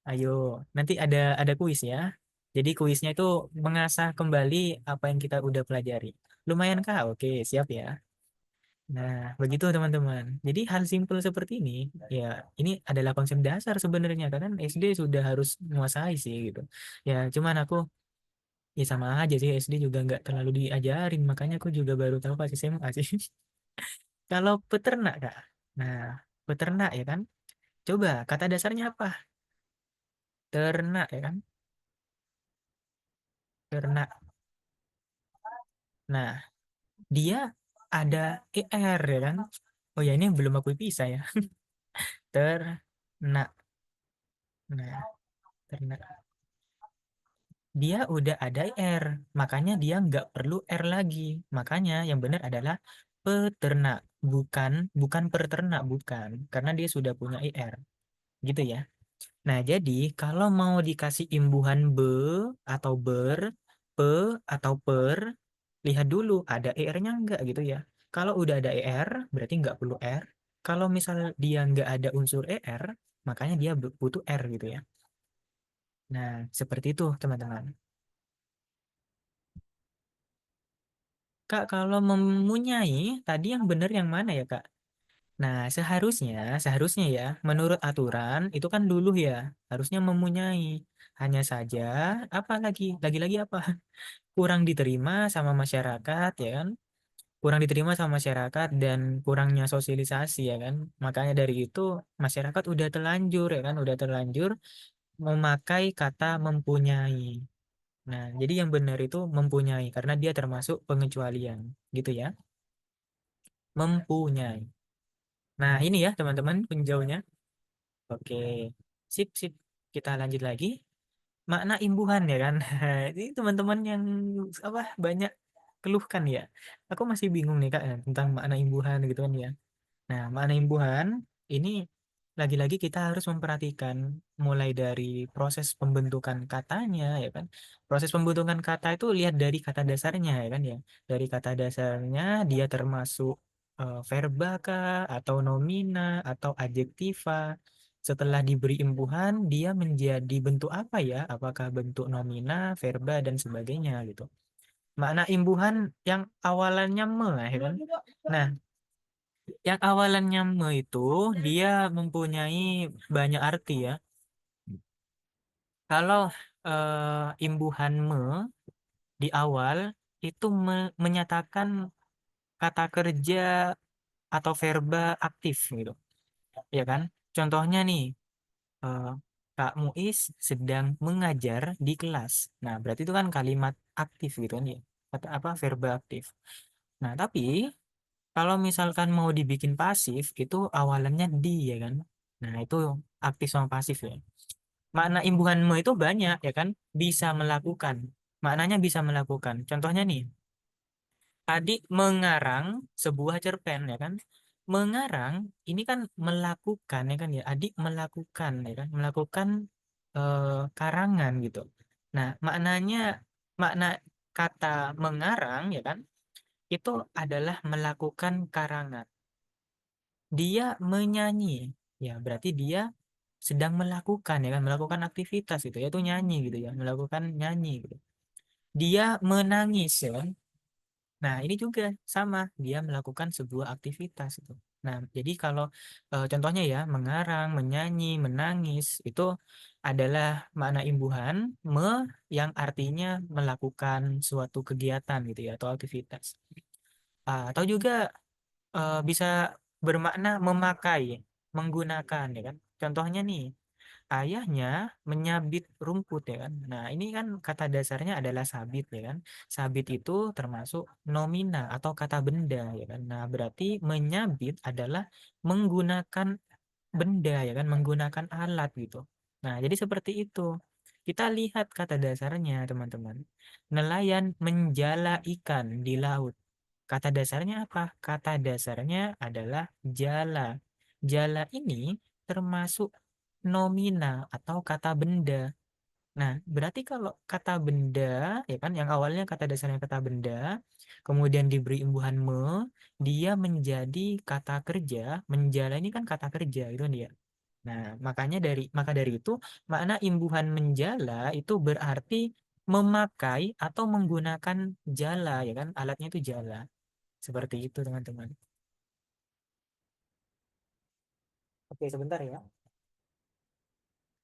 [SPEAKER 1] Ayo, nanti ada kuis ya. Jadi kuisnya itu mengasah kembali apa yang kita udah pelajari. Lumayan kah? Oke, siap ya. Nah, begitu teman-teman. Jadi hal simpel seperti ini, ya ini adalah konsep dasar sebenarnya. Karena SD sudah harus menguasai sih gitu. Ya, cuman aku ya sama aja sih SD juga nggak terlalu diajarin. Makanya aku juga baru tahu pas SMA sih. Kalau peternak, Kak. Nah, peternak ya kan. Coba kata dasarnya apa? Ternak ya kan. Ternak. Nah, dia ada ER ya kan. Oh ya ini belum aku pisah ya. Ternak. Nah, ternak. Dia udah ada ER. Makanya dia nggak perlu R lagi. Makanya yang benar adalah peternak. Bukan bukan peternak, bukan. Karena dia sudah punya ER. Gitu ya. Nah, jadi kalau mau dikasih imbuhan atau pe atau per, lihat dulu ada ER-nya enggak gitu ya. Kalau udah ada ER, berarti nggak perlu R. Kalau misal dia nggak ada unsur ER, makanya dia butuh R gitu ya. Nah, seperti itu teman-teman. Kak, kalau mempunyai, tadi yang benar yang mana ya, Kak? Nah, seharusnya ya, menurut aturan itu kan dulu ya, harusnya mempunyai. Hanya saja, apa lagi apa? Kurang diterima sama masyarakat ya kan? Kurang diterima sama masyarakat dan kurangnya sosialisasi ya kan? Makanya dari itu masyarakat udah terlanjur ya kan? Udah terlanjur memakai kata mempunyai. Nah, jadi yang benar itu mempunyai karena dia termasuk pengecualian, gitu ya. Mempunyai. Nah, ini ya teman-teman penjauhnya. Oke, sip, sip. Kita lanjut lagi. Makna imbuhan ya kan. Ini teman-teman yang apa banyak keluhkan ya. Aku masih bingung nih Kak tentang makna imbuhan gitu kan ya. Nah, makna imbuhan ini lagi-lagi kita harus memperhatikan mulai dari proses pembentukan katanya ya kan. Proses pembentukan kata itu lihat dari kata dasarnya ya kan ya. Dari kata dasarnya dia termasuk verba kah atau nomina atau adjektiva. Setelah diberi imbuhan dia menjadi bentuk apa ya? Apakah bentuk nomina, verba dan sebagainya gitu. Makna imbuhan yang awalannya me ya kan. Nah, yang awalannya me itu dia mempunyai banyak arti ya. Kalau imbuhan me di awal itu menyatakan kata kerja atau verba aktif gitu, ya kan? Contohnya nih, eh, Kak Muiz sedang mengajar di kelas. Nah, berarti itu kan kalimat aktif gitu kan ya. Kata apa? Verba aktif. Nah, tapi kalau misalkan mau dibikin pasif, itu awalannya di ya kan. Nah, itu aktif sama pasif ya. Makna imbuhanmu itu banyak ya kan. Bisa melakukan. Maknanya bisa melakukan. Contohnya nih, adik mengarang sebuah cerpen ya kan. Mengarang ini kan melakukan ya kan ya. Adik melakukan ya kan. Melakukan karangan gitu. Nah, makna kata mengarang ya kan. Itu adalah melakukan karangan. Dia menyanyi ya berarti dia sedang melakukan ya kan melakukan aktivitas gitu ya itu nyanyi gitu ya melakukan nyanyi gitu. Dia menangis ya kan. Nah ini juga sama dia melakukan sebuah aktivitas itu. Nah jadi kalau contohnya ya mengarang menyanyi menangis itu adalah makna imbuhan yang artinya melakukan suatu kegiatan gitu ya atau aktivitas. Atau juga bisa bermakna memakai, menggunakan ya kan. Contohnya nih, ayahnya menyabit rumput ya kan. Nah, ini kan kata dasarnya adalah sabit ya kan. Sabit itu termasuk nomina atau kata benda ya kan. Nah, berarti menyabit adalah menggunakan benda ya kan, menggunakan alat gitu. Nah, jadi seperti itu. Kita lihat kata dasarnya, teman-teman. Nelayan menjala ikan di laut. Kata dasarnya apa? Kata dasarnya adalah jala. Jala ini termasuk nomina atau kata benda. Nah, berarti kalau kata benda, ya kan, yang awalnya kata dasarnya kata benda, kemudian diberi imbuhan dia menjadi kata kerja, menjala ini kan kata kerja, itu dia. Nah, maka dari itu makna imbuhan menjala itu berarti memakai atau menggunakan jala, ya kan, alatnya itu jala. Seperti itu, teman-teman. Oke, sebentar ya.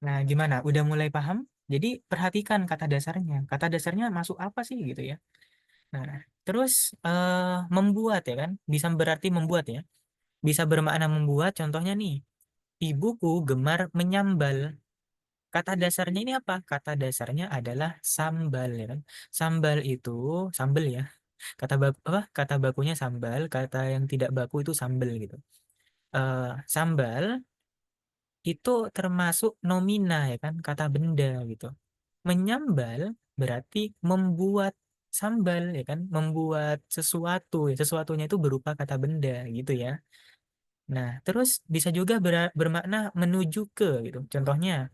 [SPEAKER 1] Nah, gimana? Udah mulai paham? Jadi perhatikan kata dasarnya. Kata dasarnya masuk apa sih gitu ya? Nah, terus membuat ya kan? Bisa berarti membuat ya. Bisa bermakna membuat. Contohnya nih, ibuku gemar menyambal. Kata dasarnya ini apa? Kata dasarnya adalah sambal ya kan. Sambal itu sambal ya. Kata bakunya sambal, kata yang tidak baku itu sambal gitu. Sambal itu termasuk nomina ya kan, kata benda gitu. Menyambal berarti membuat sambal ya kan, membuat sesuatu ya. Sesuatunya itu berupa kata benda gitu ya. Nah, terus bisa juga bermakna menuju ke gitu. Contohnya,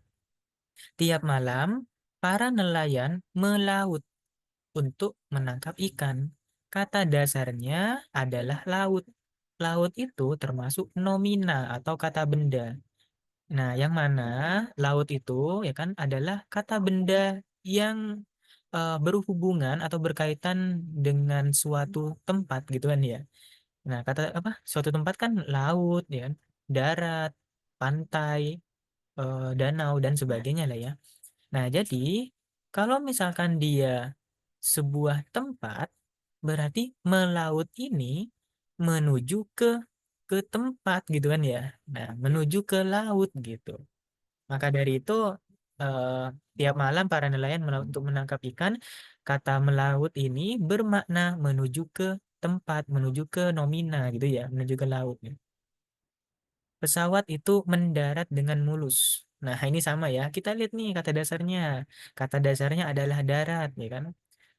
[SPEAKER 1] tiap malam para nelayan melaut untuk menangkap ikan. Kata dasarnya adalah laut. Laut itu termasuk nomina atau kata benda. Nah, yang mana laut itu ya kan adalah kata benda yang berhubungan atau berkaitan dengan suatu tempat gitu kan ya. Nah, kata apa? Suatu tempat kan laut ya kan, darat, pantai, danau dan sebagainya lah ya. Nah, jadi kalau misalkan dia sebuah tempat, berarti melaut ini menuju ke tempat gitu kan ya. Nah, menuju ke laut gitu. Maka dari itu eh, tiap malam para nelayan melaut untuk menangkap ikan. Kata melaut ini bermakna menuju ke tempat, menuju ke nomina gitu ya, menuju ke laut. Pesawat itu mendarat dengan mulus. Nah, ini sama ya. Kita lihat nih kata dasarnya. Kata dasarnya adalah darat, ya kan?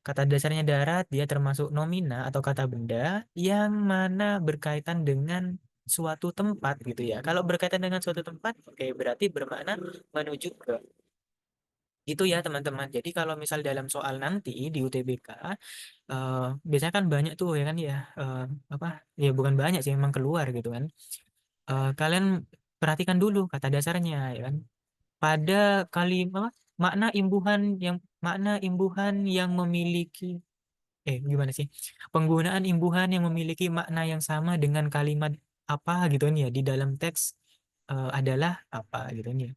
[SPEAKER 1] Kata dasarnya darat, dia termasuk nomina atau kata benda yang mana berkaitan dengan suatu tempat gitu ya. Kalau berkaitan dengan suatu tempat, oke, berarti bermakna menuju ke. Itu ya teman-teman. Jadi kalau misal dalam soal nanti di UTBK, biasanya kan banyak tuh ya kan ya, apa? Ya bukan banyak sih, memang keluar gitu kan. Kalian perhatikan dulu kata dasarnya ya kan. Pada kalimat makna imbuhan yang memiliki gimana sih? Penggunaan imbuhan yang memiliki makna yang sama dengan kalimat apa gitu nih ya di dalam teks adalah apa gitu nih.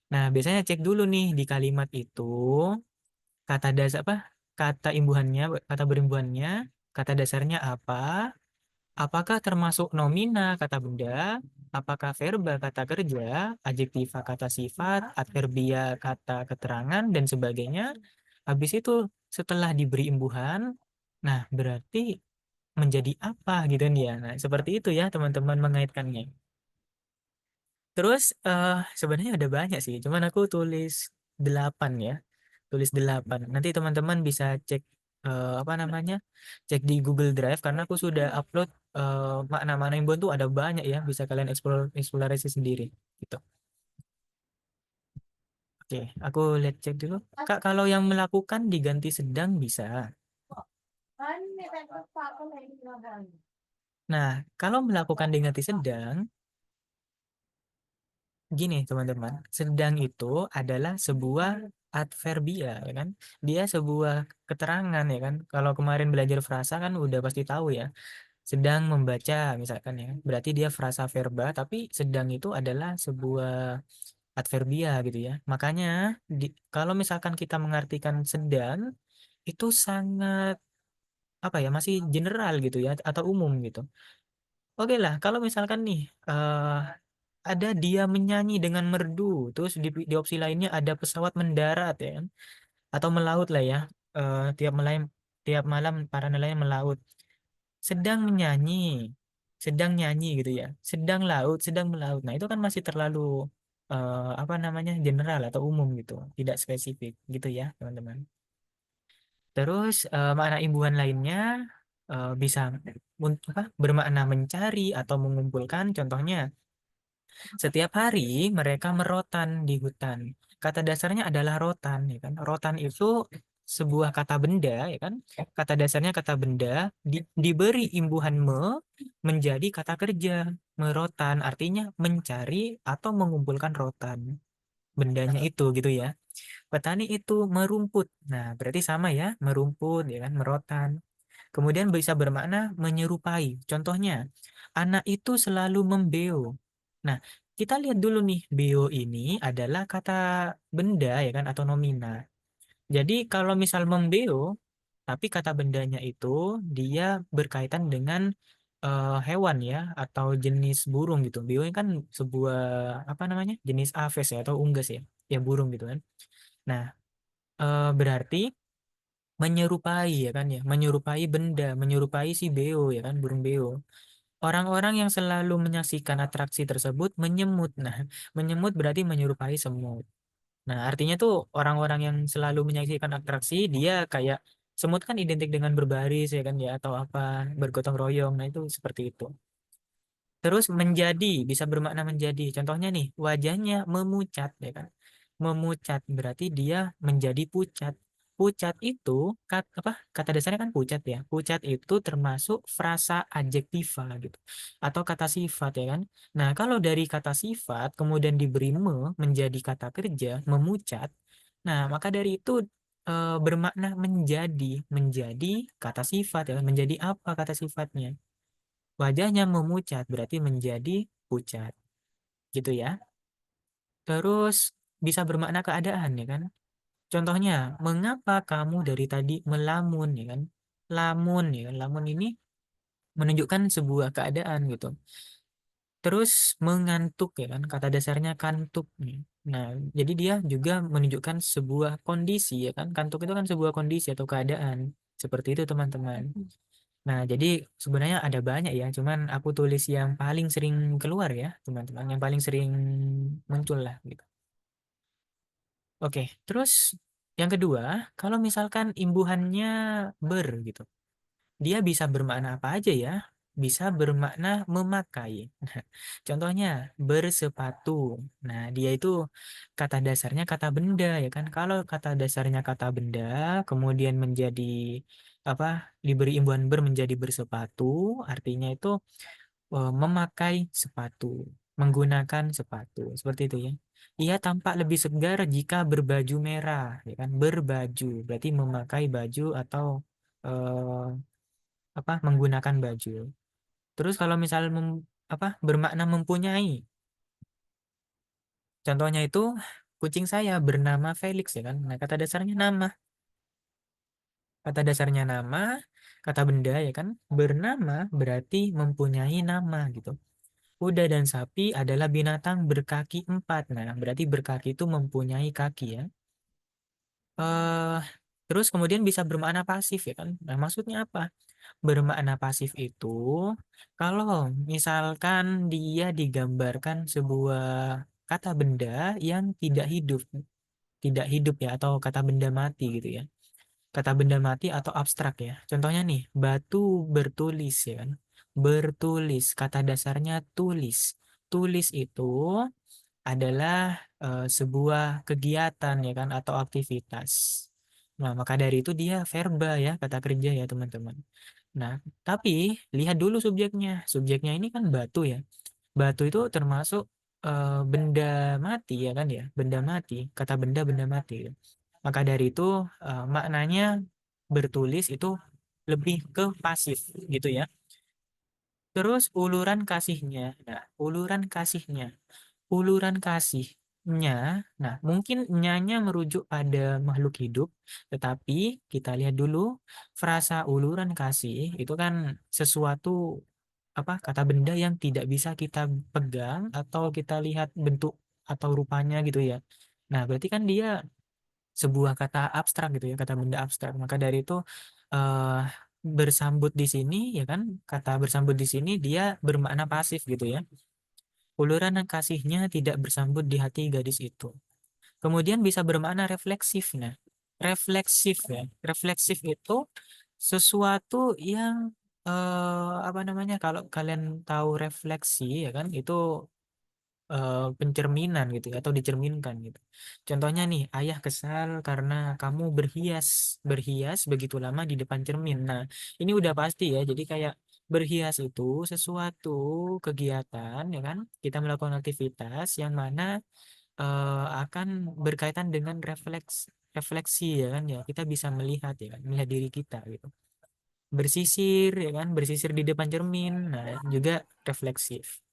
[SPEAKER 1] Nah, biasanya cek dulu nih di kalimat itu kata dasar apa? Kata imbuhannya, kata berimbuhannya, kata dasarnya apa? Apakah termasuk nomina kata benda? Apakah verba kata kerja, adjektiva kata sifat, adverbia kata keterangan, dan sebagainya? Habis itu setelah diberi imbuhan, nah berarti menjadi apa gitu nih ya. Nah, seperti itu ya teman-teman mengaitkannya. Terus sebenarnya ada banyak sih, cuman aku tulis 8 ya. Tulis 8. Nanti teman-teman bisa cek apa namanya? Cek di Google Drive karena aku sudah upload makna-makna imbuhan tuh ada banyak ya, bisa kalian eksplorasi sendiri gitu. Oke, aku lihat cek dulu. Kak, kalau yang melakukan diganti sedang bisa. Nah, kalau melakukan diganti sedang, gini teman-teman, sedang itu adalah sebuah adverbia ya kan. Dia sebuah keterangan ya kan. Kalau kemarin belajar frasa kan udah pasti tahu ya. Sedang membaca misalkan ya. Berarti dia frasa verba tapi sedang itu adalah sebuah adverbia gitu ya. Makanya kalau misalkan kita mengartikan sedang itu sangat apa ya, masih general gitu ya atau umum gitu. Oke lah, kalau misalkan nih ada dia menyanyi dengan merdu. Terus di opsi lainnya ada pesawat mendarat ya kan? Atau melaut lah ya. Tiap malam para nelayan melaut. Sedang menyanyi, sedang nyanyi gitu ya. Sedang laut, sedang melaut. Nah, itu kan masih terlalu apa namanya? General atau umum gitu, tidak spesifik gitu ya, teman-teman. Terus makna imbuhan lainnya bisa bermakna mencari atau mengumpulkan. Contohnya, setiap hari mereka merotan di hutan. Kata dasarnya adalah rotan, ya kan? Rotan itu sebuah kata benda, ya kan? Kata dasarnya kata benda diberi imbuhan menjadi kata kerja. Merotan artinya mencari atau mengumpulkan rotan. Bendanya itu gitu ya. Petani itu merumput. Nah, berarti sama ya, merumput, ya kan? Merotan. Kemudian bisa bermakna menyerupai. Contohnya, anak itu selalu membeo. Nah, kita lihat dulu nih, beo ini adalah kata benda ya kan atau nomina. Jadi kalau misal membeo, tapi kata bendanya itu dia berkaitan dengan hewan ya atau jenis burung gitu. Beo ini kan sebuah apa namanya? Jenis aves ya atau unggas ya, ya burung gitu kan. Nah, berarti menyerupai ya kan ya, menyerupai benda, menyerupai si beo ya kan, burung beo. Orang-orang yang selalu menyaksikan atraksi tersebut menyemut. Nah, menyemut berarti menyerupai semut. Nah, artinya tuh orang-orang yang selalu menyaksikan atraksi dia kayak semut kan identik dengan berbaris ya kan ya atau apa, bergotong royong. Nah, itu seperti itu. Terus menjadi bisa bermakna menjadi. Contohnya nih, wajahnya memucat ya kan. Memucat berarti dia menjadi pucat. Pucat itu kata dasarnya kan pucat ya. Pucat itu termasuk frasa adjektiva gitu atau kata sifat ya kan. Nah, kalau dari kata sifat kemudian diberi menjadi kata kerja, memucat. Nah, maka dari itu bermakna menjadi kata sifat ya kan. Menjadi apa kata sifatnya? Wajahnya memucat berarti menjadi pucat gitu ya. Terus bisa bermakna keadaan ya kan. Contohnya, mengapa kamu dari tadi melamun ya kan? Lamun ya kan. Lamun ini menunjukkan sebuah keadaan gitu. Terus mengantuk ya kan. Kata dasarnya kantuk nih. Nah, jadi dia juga menunjukkan sebuah kondisi ya kan. Kantuk itu kan sebuah kondisi atau keadaan. Seperti itu teman-teman. Nah, jadi sebenarnya ada banyak ya, cuman aku tulis yang paling sering keluar ya, teman-teman, yang paling sering muncul lah gitu. Oke, terus yang kedua, kalau misalkan imbuhannya ber gitu, dia bisa bermakna apa aja ya? Bisa bermakna memakai. Nah, contohnya bersepatu. Nah, dia itu kata dasarnya kata benda ya kan. Kalau kata dasarnya kata benda, kemudian menjadi apa? Diberi imbuhan ber menjadi bersepatu, artinya itu memakai sepatu, menggunakan sepatu, seperti itu ya. Ia tampak lebih segar jika berbaju merah, ya kan? Berbaju berarti memakai baju atau eh, menggunakan baju. Terus kalau misal bermakna mempunyai, contohnya itu kucing saya bernama Felix ya kan. Nah, kata dasarnya nama, kata benda ya kan. Bernama berarti mempunyai nama gitu. Kuda dan sapi adalah binatang berkaki empat. Nah, berarti berkaki itu mempunyai kaki ya. eh Terus kemudian bisa bermakna pasif ya kan. Nah, maksudnya apa? Bermakna pasif itu kalau misalkan dia digambarkan sebuah kata benda yang tidak hidup ya atau kata benda mati gitu ya. Kata benda mati atau abstrak ya. Contohnya nih, batu bertulis ya kan. Bertulis, kata dasarnya tulis. Tulis itu adalah sebuah kegiatan ya kan atau aktivitas. Nah, maka dari itu dia verba ya, kata kerja ya, teman-teman. Nah, tapi lihat dulu subjeknya. Subjeknya ini kan batu ya. Batu itu termasuk benda mati ya kan ya, benda mati. Kata benda benda mati. Maka dari itu maknanya bertulis itu lebih ke pasif gitu ya. Terus uluran kasihnya. Nah, uluran kasihnya. Uluran kasihnya. Nah, mungkin nyanya merujuk pada makhluk hidup, tetapi kita lihat dulu frasa uluran kasih itu kan sesuatu kata benda yang tidak bisa kita pegang atau kita lihat bentuk atau rupanya gitu ya. Nah, berarti kan dia sebuah kata abstrak gitu ya, kata benda abstrak. Maka dari itu eh, bersambut di sini ya kan, kata bersambut di sini dia bermakna pasif gitu ya. Uluran kasihnya tidak bersambut di hati gadis itu. Kemudian bisa bermakna refleksif. Nah, refleksif ya. Refleksif itu sesuatu yang apa namanya? Kalau kalian tahu refleksi ya kan, itu pencerminan gitu ya, atau dicerminkan gitu. Contohnya nih, ayah kesal karena kamu berhias berhias begitu lama di depan cermin. Nah, ini udah pasti ya. Jadi kayak berhias itu sesuatu kegiatan ya kan, kita melakukan aktivitas yang mana akan berkaitan dengan refleksi ya kan ya. Kita bisa melihat ya kan, melihat diri kita gitu. Bersisir ya kan, bersisir di depan cermin. Nah, juga refleksif.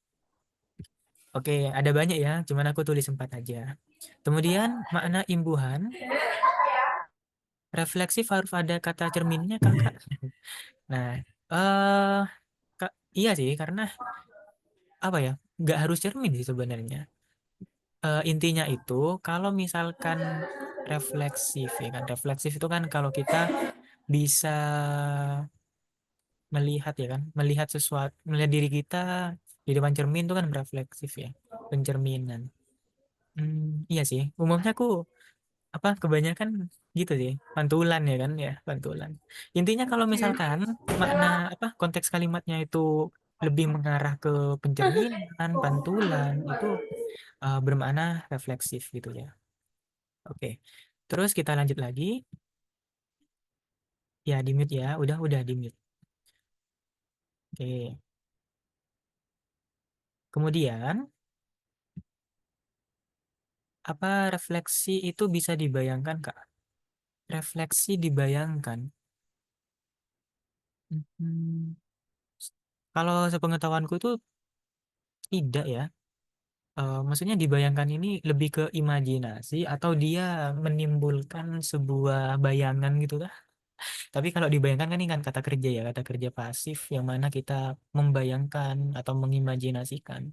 [SPEAKER 1] Oke, ada banyak ya, cuman aku tulis 4 aja. Kemudian makna imbuhan, refleksif harus ada kata cerminnya, Kakak. Nah, eh iya sih, karena apa ya? Nggak harus cermin sih sebenarnya. Intinya itu kalau misalkan refleksif ya kan, refleksif itu kan kalau kita bisa melihat ya kan, melihat sesuatu, melihat diri kita di depan cermin itu kan refleksif ya, pencerminan. Iya sih, umumnya aku kebanyakan gitu sih, pantulan ya kan ya, pantulan. Intinya kalau misalkan makna konteks kalimatnya itu lebih mengarah ke pencerminan, pantulan itu bermakna refleksif gitu ya. Oke, terus kita lanjut lagi. Ya, di mute ya, udah di mute. Oke, kemudian refleksi itu bisa dibayangkan, Kak? Refleksi dibayangkan. Hmm, Kalau sepengetahuanku itu tidak ya. Maksudnya dibayangkan ini lebih ke imajinasi atau dia menimbulkan sebuah bayangan gitu kah? Tapi kalau dibayangkan kan ini kan kata kerja ya, kata kerja pasif yang mana kita membayangkan atau mengimajinasikan.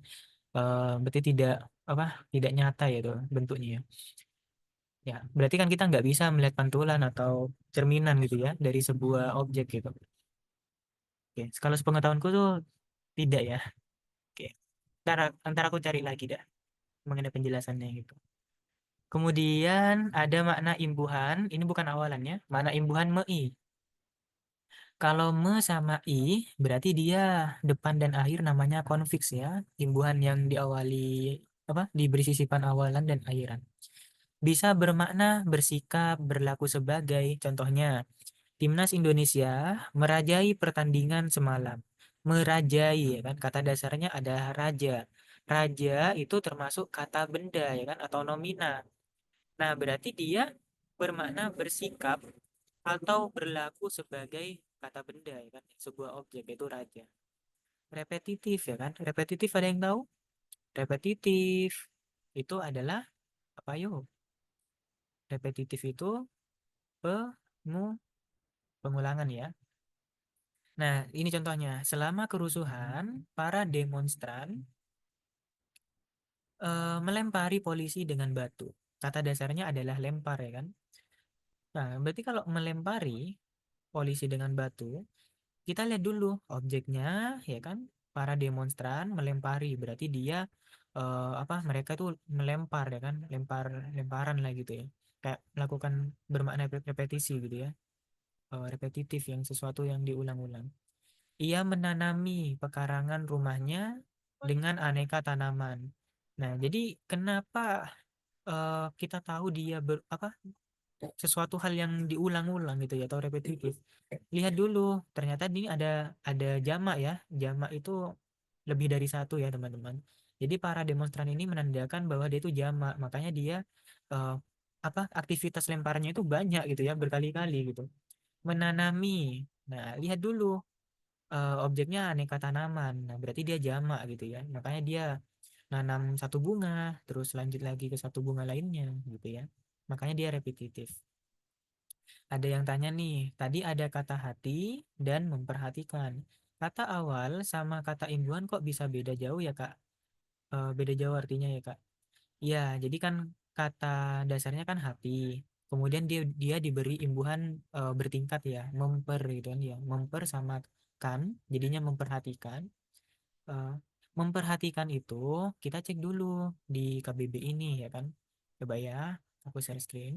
[SPEAKER 1] Berarti tidak apa tidak nyata ya tuh bentuknya ya. Ya, berarti kan kita nggak bisa melihat pantulan atau cerminan gitu ya dari sebuah objek gitu. Oke, kalau sepengetahuanku tuh tidak ya. Oke, ntar aku cari lagi dah mengenai penjelasannya gitu. Kemudian ada makna imbuhan, ini bukan awalannya, makna imbuhan mei. Kalau me sama i, berarti dia depan dan akhir namanya konfiks ya, imbuhan yang diawali diberi sisipan awalan dan akhiran. Bisa bermakna bersikap, berlaku sebagai, contohnya, Timnas Indonesia merajai pertandingan semalam. Merajai ya kan, kata dasarnya ada raja. Raja itu termasuk kata benda ya kan, atau nomina. Nah, berarti dia bermakna bersikap atau berlaku sebagai kata benda ya kan, sebuah objek itu raja. Repetitif ya kan? Repetitif ada yang tahu? Repetitif itu adalah apa yo? Repetitif itu pengu pengulangan ya. Nah, ini contohnya. Selama kerusuhan, para demonstran melempari polisi dengan batu. Kata dasarnya adalah lempar ya kan? Nah, berarti kalau melempari polisi dengan batu, kita lihat dulu objeknya ya kan, para demonstran melempari berarti dia mereka tuh melempar ya kan, lemparan lah gitu ya, kayak melakukan bermakna repetisi gitu ya. Repetitif yang sesuatu yang diulang-ulang. Ia menanami pekarangan rumahnya dengan aneka tanaman. Nah, jadi kenapa kita tahu dia sesuatu hal yang diulang-ulang gitu ya, atau repetitif. Lihat dulu, ternyata ini ada jamak ya. Jamak itu lebih dari satu ya, teman-teman. Jadi para demonstran ini menandakan bahwa dia itu jamak, makanya dia eh, aktivitas lemparnya itu banyak gitu ya, berkali-kali gitu. Menanami. Nah, lihat dulu objeknya aneka tanaman. Nah, berarti dia jamak gitu ya. Makanya dia nanam satu bunga, terus lanjut lagi ke satu bunga lainnya gitu ya. Makanya dia repetitif. Ada yang tanya nih, tadi ada kata hati dan memperhatikan. kata awal sama kata imbuhan kok bisa beda jauh ya Kak? Beda jauh artinya ya Kak? Iya, jadi kan kata dasarnya kan hati. Kemudian dia dia diberi imbuhan bertingkat ya, memper gitu kan ya. Memper sama kan, jadinya memperhatikan. Eh, memperhatikan itu kita cek dulu di KBB ini ya kan. Coba ya, aku share screen.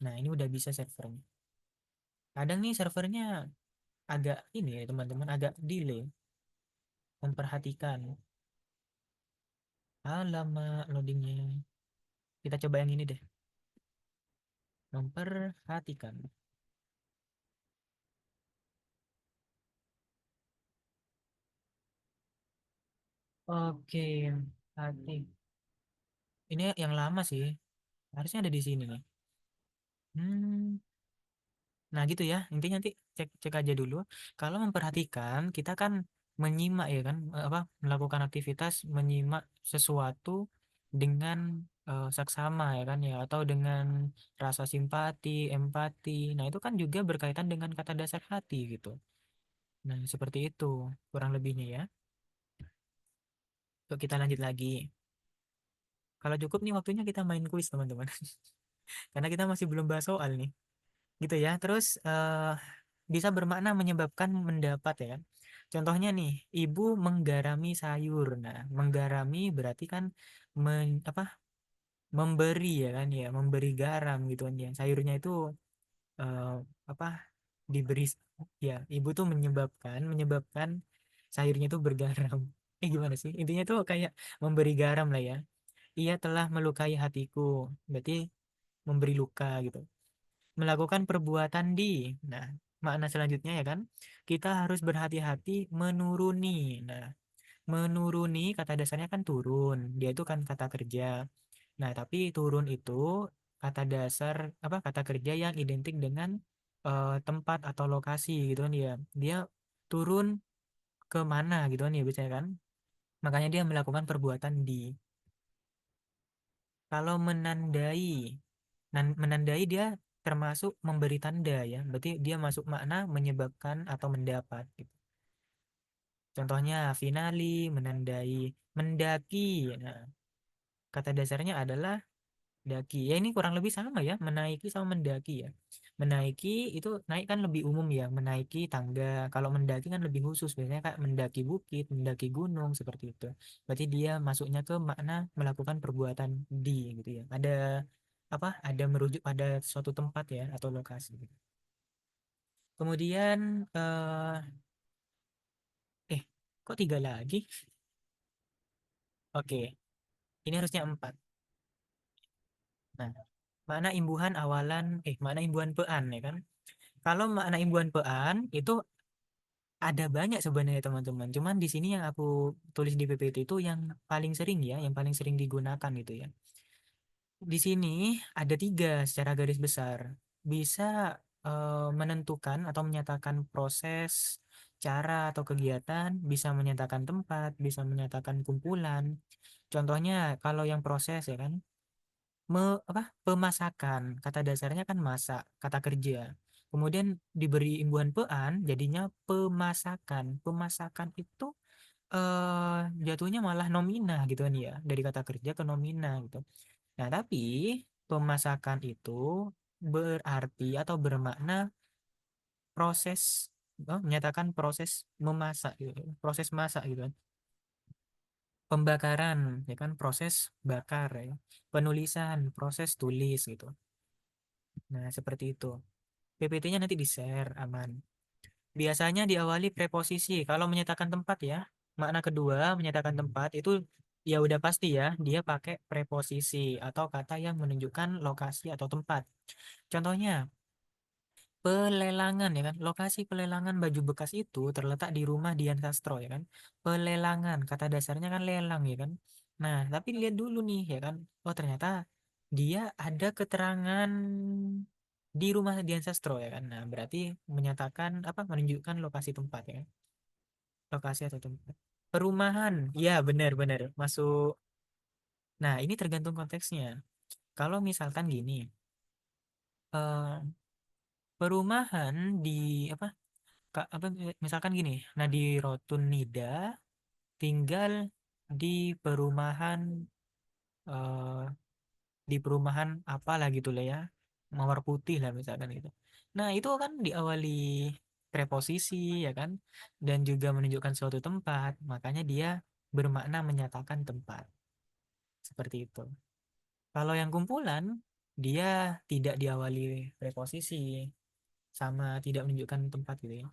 [SPEAKER 1] Nah, ini udah bisa servernya. Kadang nih servernya agak ini ya teman-teman, agak delay. Memperhatikan. Lama loadingnya. Kita coba yang ini deh. Memperhatikan. Oke, hati. Ini yang lama sih. Harusnya ada di sini nih. Hmm. Nah gitu ya. Intinya nanti cek cek aja dulu. Kalau memperhatikan, kita kan menyimak ya kan, apa melakukan aktivitas menyimak sesuatu dengan saksama ya kan ya, atau dengan rasa simpati, empati. Nah itu kan juga berkaitan dengan kata dasar hati gitu. Nah seperti itu kurang lebihnya ya. Yuk kita lanjut lagi. Kalau cukup nih waktunya kita main kuis teman-teman. Karena kita masih belum bahas soal nih. Gitu ya. Terus bisa bermakna menyebabkan mendapat ya kan. Contohnya nih, ibu menggarami sayur. Nah, menggarami berarti kan apa? Memberi ya kan ya, memberi garam gitu kan ya. Sayurnya itu eh, apa? Diberi ya, ibu tuh menyebabkan sayurnya itu bergaram. Gimana sih? Intinya tuh kayak memberi garam lah ya. Ia telah melukai hatiku. Berarti memberi luka gitu. Melakukan perbuatan di. Nah, makna selanjutnya ya kan, kita harus berhati-hati menuruni. Nah, menuruni kata dasarnya kan turun. Dia itu kan kata kerja. Nah, tapi turun itu kata dasar apa kata kerja yang identik dengan tempat atau lokasi gitu kan ya. Dia turun ke mana gitu kan ya biasanya kan. Makanya dia melakukan perbuatan di. Kalau menandai, menandai dia termasuk memberi tanda ya. Berarti dia masuk makna menyebabkan atau mendapat gitu. Contohnya finali, menandai, mendaki. Nah, kata dasarnya adalah daki. Ya ini kurang lebih sama ya, menaiki sama mendaki ya. Menaiki itu naik kan lebih umum ya, menaiki tangga. Kalau mendaki kan lebih khusus, biasanya kayak mendaki bukit, mendaki gunung seperti itu. Berarti dia masuknya ke makna melakukan perbuatan di gitu ya. Ada apa? Ada merujuk pada suatu tempat ya atau lokasi gitu. Kemudian eh kok tiga lagi? Oke, ini harusnya empat. Nah, makna imbuhan awalan makna imbuhan pean ya kan? Kalau makna imbuhan pean itu ada banyak sebenarnya teman-teman. Cuman di sini yang aku tulis di PPT itu yang paling sering ya, yang paling sering digunakan gitu ya. Di sini ada tiga secara garis besar. Bisa menentukan atau menyatakan proses, cara atau kegiatan, bisa menyatakan tempat, bisa menyatakan kumpulan. Contohnya kalau yang proses ya kan, pemasakan kata dasarnya kan masak kata kerja kemudian diberi imbuhan pean jadinya pemasakan itu jatuhnya malah nomina gitu kan ya dari kata kerja ke nomina gitu. Nah tapi pemasakan itu berarti atau bermakna proses menyatakan proses memasak gitu proses masak gitu kan. Pembakaran ya kan proses bakar ya penulisan proses tulis gitu. Nah, seperti itu. PPT-nya nanti di-share, aman. Biasanya diawali preposisi. Kalau menyatakan tempat ya, makna kedua menyatakan tempat itu ya udah pasti ya, dia pakai preposisi atau kata yang menunjukkan lokasi atau tempat. Contohnya, pelelangan ya kan. Lokasi pelelangan baju bekas itu terletak di rumah Dian Sastro ya kan. Pelelangan, kata dasarnya kan lelang ya kan. Nah, tapi lihat dulu nih ya kan. Oh, ternyata dia ada keterangan di rumah Dian Sastro ya kan. Nah, berarti menyatakan apa menunjukkan lokasi tempat ya kan. Lokasi atau tempat. Perumahan. Ya, benar-benar masuk. Nah, ini tergantung konteksnya. Kalau misalkan gini, eh, perumahan di apa? misalkan gini, Nadi Rotunida tinggal di perumahan eh, di perumahan apalah gitu lah ya, Mawar Putih lah misalkan gitu. Nah itu kan diawali preposisi ya kan, dan juga menunjukkan suatu tempat, makanya dia bermakna menyatakan tempat, seperti itu. Kalau yang kumpulan, dia tidak diawali preposisi sama tidak menunjukkan tempat gitu ya.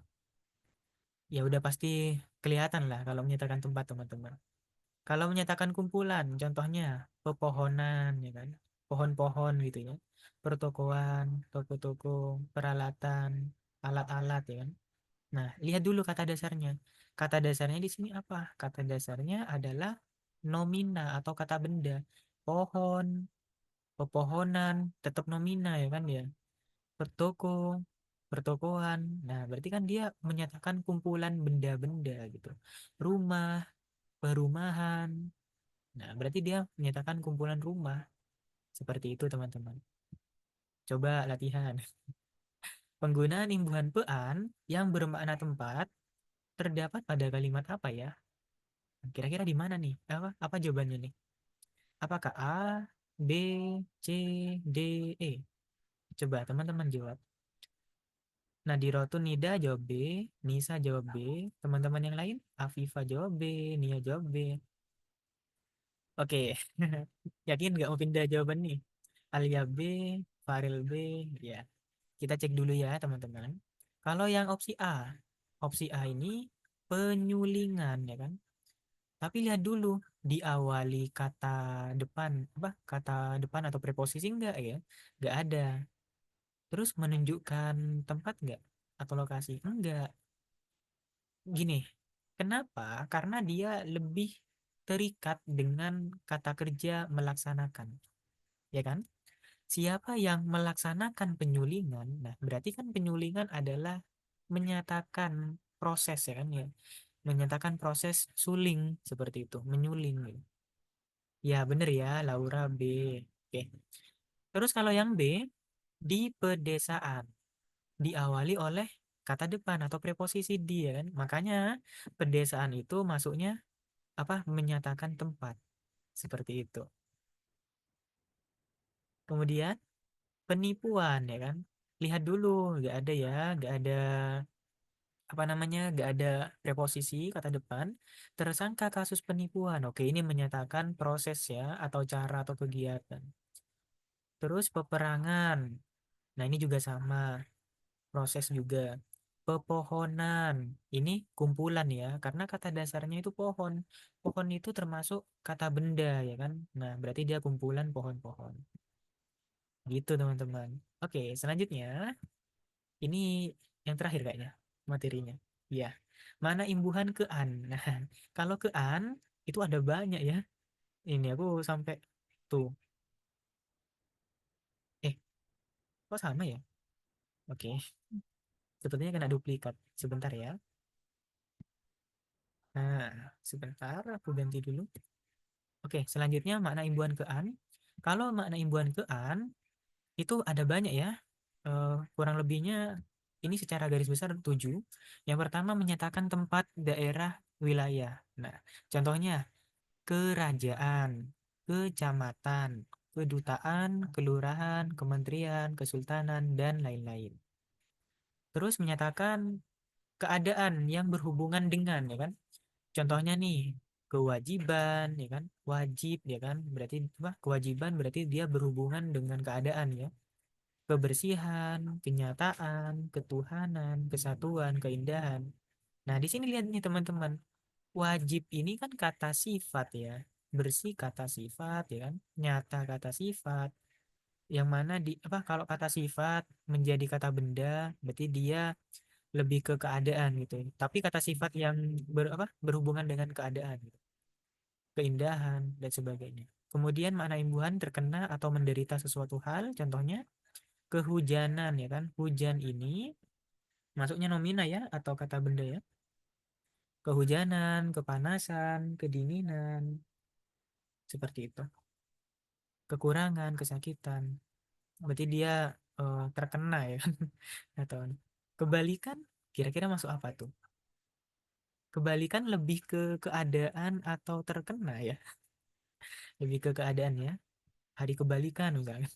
[SPEAKER 1] Ya udah pasti kelihatan lah kalau menyatakan tempat, teman-teman. Kalau menyatakan kumpulan, contohnya pepohonan, ya kan? Pohon-pohon gitu ya. Pertokoan, toko-toko, peralatan, alat-alat, ya kan? Nah, lihat dulu kata dasarnya. Kata dasarnya di sini apa? Kata dasarnya adalah nomina atau kata benda. Pohon, pepohonan, tetap nomina ya kan ya. Pertoko, pertokoan. Nah, berarti kan dia menyatakan kumpulan benda-benda gitu. Rumah, perumahan. Nah, berarti dia menyatakan kumpulan rumah. Seperti itu, teman-teman. Coba latihan. Penggunaan imbuhan pean yang bermakna tempat terdapat pada kalimat apa ya? Kira-kira di mana nih? Apa jawabannya nih? Apakah A, B, C, D, E? Coba teman-teman jawab. Nadiratun Nida jawab B, Nisa jawab B, teman-teman yang lain, Afifa jawab B, Nia jawab B. Oke, yakin nggak mau pindah jawaban nih? Alia B, Faril B, ya. Kita cek dulu ya teman-teman. Kalau yang opsi A ini penyulingan ya kan. Tapi lihat dulu diawali kata depan apa? Kata depan atau preposisi enggak ya? Enggak ada. Terus menunjukkan tempat enggak atau lokasi? Enggak. Gini, kenapa? Karena dia lebih terikat dengan kata kerja melaksanakan, ya kan? Siapa yang melaksanakan penyulingan? Nah, berarti kan penyulingan adalah menyatakan proses ya kan ya. Menyatakan proses suling seperti itu, menyuling gitu. Ya, bener ya, Laura B. Oke. Terus kalau yang B, di pedesaan diawali oleh kata depan atau preposisi di ya kan. Makanya pedesaan itu masuknya apa? Menyatakan tempat. Seperti itu. Kemudian penipuan ya kan. Lihat dulu, nggak ada ya, nggak ada apa namanya, nggak ada preposisi kata depan. Tersangka kasus penipuan. Oke, ini menyatakan proses ya atau cara atau kegiatan. Terus peperangan. Nah, ini juga sama, proses juga. Pepohonan. Ini kumpulan ya, karena kata dasarnya itu pohon. Pohon itu termasuk kata benda ya kan. Nah, berarti dia kumpulan pohon-pohon. Gitu, teman-teman. Oke, selanjutnya ini yang terakhir kayaknya materinya. Ya. Mana imbuhan ke an? Nah, kalau ke an itu ada banyak ya. Ini aku sampai tuh. Eh, kok sama ya? Oke. Sepertinya kena duplikat. Sebentar ya. Nah, sebentar aku ganti dulu. Oke, selanjutnya makna imbuhan ke an. Kalau makna imbuhan ke an itu ada banyak ya. Kurang lebihnya ini secara garis besar 7. Yang pertama menyatakan tempat, daerah, wilayah. Nah, contohnya kerajaan, kecamatan, kedutaan, kelurahan, kementerian, kesultanan, dan lain-lain. Terus menyatakan keadaan yang berhubungan dengan, ya kan? Contohnya nih, kewajiban, ya kan? Wajib, ya kan? Berarti apa? Kewajiban berarti dia berhubungan dengan keadaan, ya. Kebersihan, kenyataan, ketuhanan, kesatuan, keindahan. Nah, di sini lihat nih teman-teman. Wajib ini kan kata sifat ya. Bersih kata sifat ya kan. Nyata kata sifat. Yang mana di apa kalau kata sifat menjadi kata benda, berarti dia lebih ke keadaan gitu. Tapi kata sifat yang berhubungan dengan keadaan gitu. Keindahan dan sebagainya. Kemudian makna imbuhan terkena atau menderita sesuatu hal, contohnya kehujanan ya kan. Hujan ini masuknya nomina ya atau kata benda ya. Kehujanan, kepanasan, kedinginan, seperti itu. Kekurangan, kesakitan. Berarti dia terkena ya kan. Atau kebalikan Kira-kira masuk apa tuh? Kebalikan lebih ke keadaan atau terkena ya? Lebih ke keadaan ya. Hari kebalikan misalnya.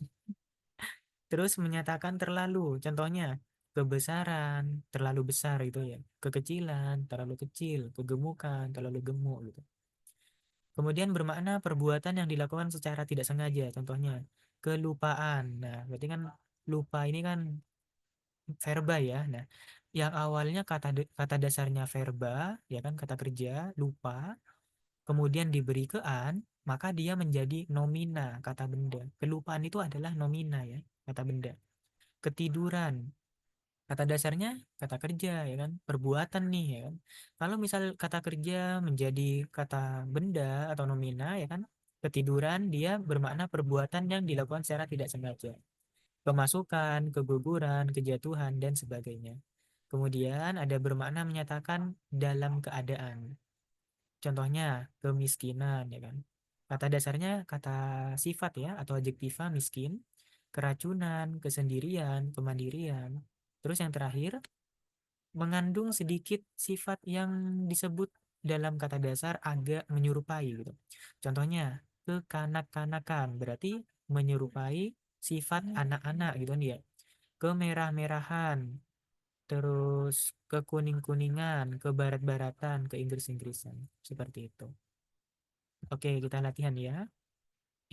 [SPEAKER 1] Terus menyatakan terlalu, contohnya kebesaran, terlalu besar gitu ya. Kekecilan, terlalu kecil. Kegemukan, terlalu gemuk gitu. Kemudian bermakna perbuatan yang dilakukan secara tidak sengaja, contohnya kelupaan. Nah, berarti kan lupa ini kan verba ya. Nah, yang awalnya kata dasarnya verba, ya kan kata kerja, lupa, kemudian diberi kean, maka dia menjadi nomina, kata benda. Kelupaan itu adalah nomina ya, kata benda. Ketiduran, kata dasarnya kata kerja ya kan, perbuatan nih ya kan. Kalau misal kata kerja menjadi kata benda atau nomina ya kan, ketiduran dia bermakna perbuatan yang dilakukan secara tidak sengaja. Kemasukan, keguguran, kejatuhan dan sebagainya. Kemudian ada bermakna menyatakan dalam keadaan. Contohnya kemiskinan ya kan. Kata dasarnya kata sifat ya atau adjektiva miskin, keracunan, kesendirian, kemandirian. Terus yang terakhir mengandung sedikit sifat yang disebut dalam kata dasar agak menyerupai gitu. Contohnya kekanak-kanakan berarti menyerupai sifat anak-anak gitu kan dia. Kemerah-merahan, terus kekuning-kuningan, kebarat-baratan, keinggris-inggrisan. Seperti itu. Oke, kita latihan ya.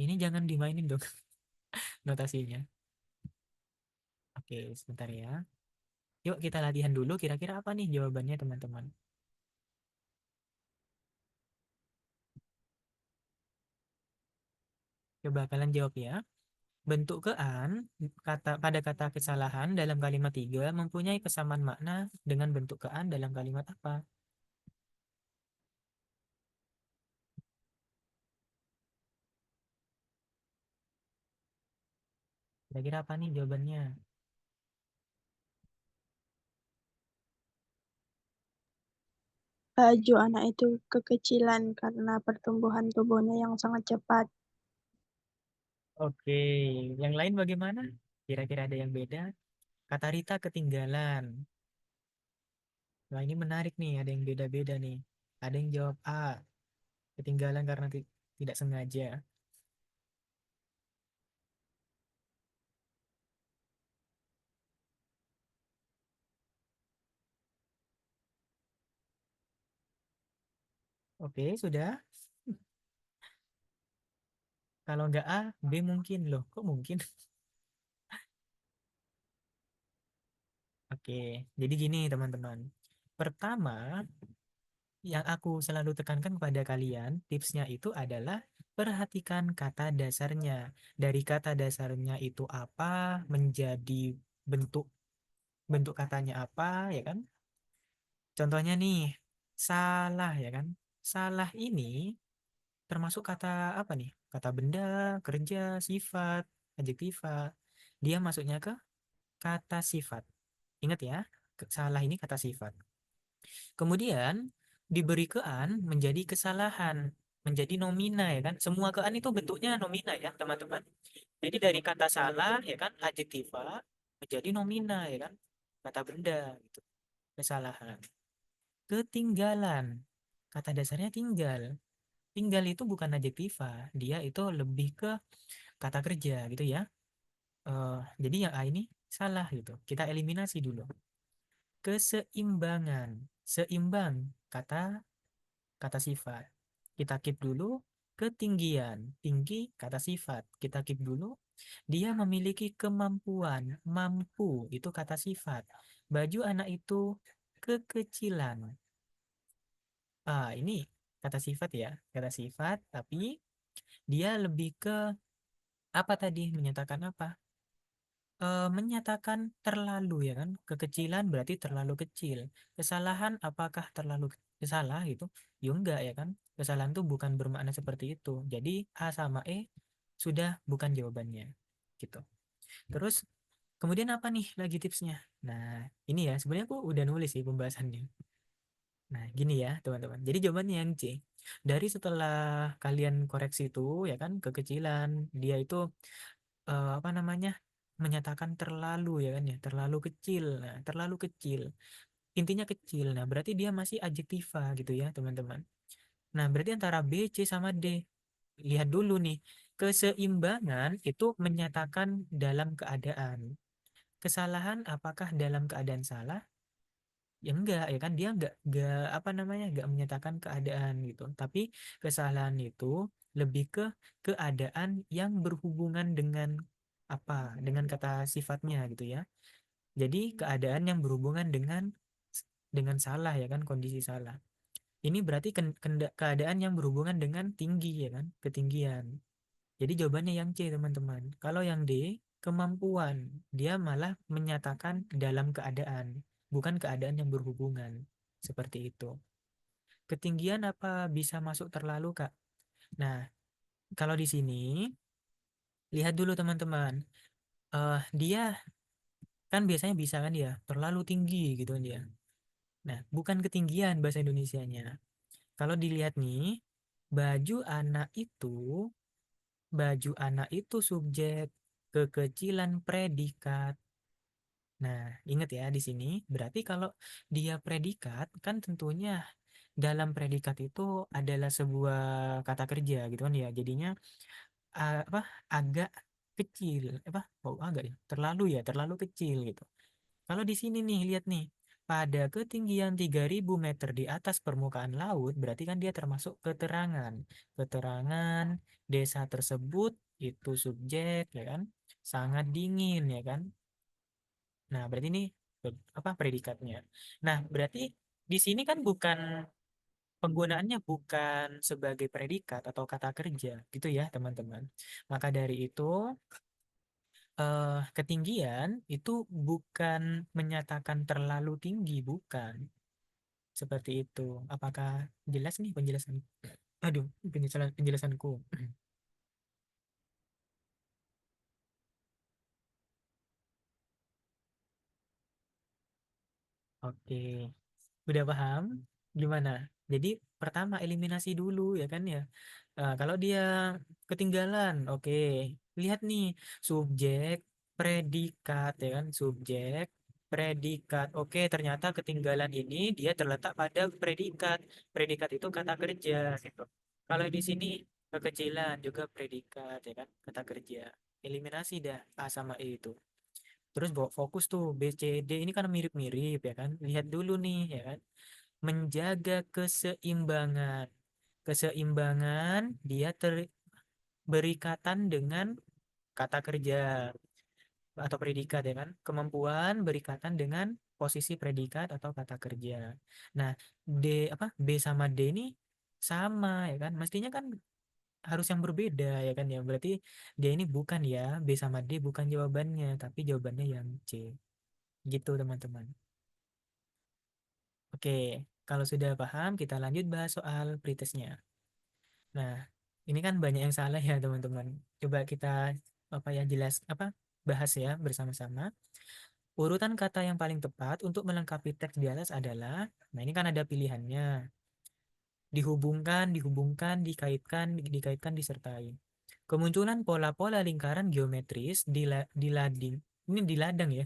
[SPEAKER 1] Ini jangan dimainin dong notasinya. Oke, sebentar ya. Yuk kita latihan dulu kira-kira apa nih jawabannya teman-teman. Coba kalian jawab ya. Bentuk kean pada kata kesalahan dalam kalimat tiga mempunyai kesamaan makna dengan bentuk kean dalam kalimat apa? Kira-kira apa nih jawabannya?
[SPEAKER 3] Baju anak itu kekecilan karena pertumbuhan tubuhnya yang sangat cepat.
[SPEAKER 1] Oke, yang lain bagaimana? Kira-kira ada yang beda? Kata Rita ketinggalan. Wah, ini menarik nih, ada yang beda-beda nih. Ada yang jawab A, ketinggalan karena tidak sengaja. Oke, sudah. Kalau nggak A, B mungkin loh. Kok mungkin? Oke, jadi gini teman-teman. Pertama, yang aku selalu tekankan kepada kalian, tipsnya itu adalah perhatikan kata dasarnya. Dari kata dasarnya itu apa, menjadi bentuk bentuk katanya apa, ya kan? Contohnya nih, salah ya kan? Salah ini termasuk kata apa nih? Kata benda, kerja, sifat, adjektiva. Dia masuknya ke kata sifat. Ingat ya, salah ini kata sifat. Kemudian diberi kean menjadi kesalahan, menjadi nomina ya kan. Semua kean itu bentuknya nomina ya, teman-teman. Jadi dari kata salah ya kan, adjektiva menjadi nomina ya kan. Kata benda gitu. Kesalahan. Ketinggalan. Kata dasarnya tinggal. Tinggal itu bukan adjektiva, dia itu lebih ke kata kerja gitu ya. Jadi yang A ini salah gitu. Kita eliminasi dulu. Keseimbangan. Seimbang kata kata sifat. Kita keep dulu. Ketinggian. Tinggi kata sifat. Kita keep dulu. Dia memiliki kemampuan. Mampu itu kata sifat. Baju anak itu kekecilan. Ini kata sifat ya. Kata sifat tapi dia lebih ke apa tadi? Menyatakan apa? Menyatakan terlalu ya kan, kekecilan berarti terlalu kecil, kesalahan apakah terlalu salah gitu, ya enggak ya kan, kesalahan tuh bukan bermakna seperti itu, jadi A sama E sudah bukan jawabannya gitu. Terus kemudian apa nih lagi tipsnya? Nah ini ya sebenarnya aku udah nulis sih pembahasannya. Nah gini ya teman-teman, jadi jawabannya yang C. Dari setelah kalian koreksi itu ya kan, kekecilan dia itu apa namanya, menyatakan terlalu ya kan ya, terlalu kecil. Nah, terlalu kecil intinya kecil. Nah, berarti dia masih adjektiva gitu ya, teman-teman. Nah, berarti antara B, C, sama D. Lihat dulu nih, keseimbangan itu menyatakan dalam keadaan. Kesalahan apakah dalam keadaan salah? Ya enggak, ya kan dia enggak apa namanya, enggak menyatakan keadaan gitu. Tapi kesalahan itu lebih ke keadaan yang berhubungan dengan apa? Dengan kata sifatnya gitu ya. Jadi keadaan yang berhubungan dengan salah ya kan, kondisi salah. Ini berarti keadaan yang berhubungan dengan tinggi ya kan, ketinggian. Jadi jawabannya yang C, teman-teman. Kalau yang D, kemampuan. Dia malah menyatakan dalam keadaan, bukan keadaan yang berhubungan. Seperti itu. Ketinggian apa bisa masuk terlalu, Kak? Nah, kalau di sini, lihat dulu teman-teman. Dia kan biasanya bisa kan ya, terlalu tinggi gitu kan dia. Nah, bukan ketinggian bahasa Indonesianya. Kalau dilihat nih, baju anak itu baju anak itu subjek, kekecilan predikat. Nah, ingat ya di sini, berarti kalau dia predikat, kan tentunya dalam predikat itu adalah sebuah kata kerja gitu kan ya. Jadinya apa agak kecil, apa? Oh, agak ya, terlalu kecil gitu. Kalau di sini nih, lihat nih. Pada ketinggian 3.000 meter di atas permukaan laut, berarti kan dia termasuk keterangan. Keterangan desa tersebut itu subjek, ya kan? Sangat dingin, ya kan? Nah, berarti ini apa predikatnya. Nah, berarti di sini kan penggunaannya bukan sebagai predikat atau kata kerja, gitu ya, teman-teman. Maka dari itu ketinggian itu bukan menyatakan terlalu tinggi, bukan. Seperti itu. Apakah jelas nih penjelasan? Aduh, penjelasanku. Oke, udah paham? Gimana? Jadi pertama eliminasi dulu ya kan ya. Kalau dia ketinggalan, oke. Lihat nih, subjek, predikat ya kan, subjek, predikat. Oke, ternyata ketinggalan ini dia terletak pada predikat. Predikat itu kata kerja gitu. Kalau di sini kekecilan juga predikat ya kan, kata kerja. Eliminasi dah A sama E itu. Terus bawa fokus tuh B, C, D ini kan mirip-mirip ya kan. Lihat dulu nih ya kan. Menjaga keseimbangan. Keseimbangan dia berikatan dengan kata kerja atau predikat ya kan. Kemampuan berikatan dengan posisi predikat atau kata kerja. Nah, B sama D ini sama ya kan. Mestinya kan harus yang berbeda ya kan ya. Berarti dia ini bukan ya, B sama D bukan jawabannya, tapi jawabannya yang C. Gitu teman-teman. Oke, kalau sudah paham kita lanjut bahas soal pretestnya. Nah, ini kan banyak yang salah ya teman-teman. Coba kita apa ya jelas apa bahas ya bersama-sama. Urutan kata yang paling tepat untuk melengkapi teks di atas adalah, nah ini kan ada pilihannya. Dihubungkan, dihubungkan, dikaitkan, dikaitkan, disertai. Kemunculan pola-pola lingkaran geometris di lading. Ini di ladang ya.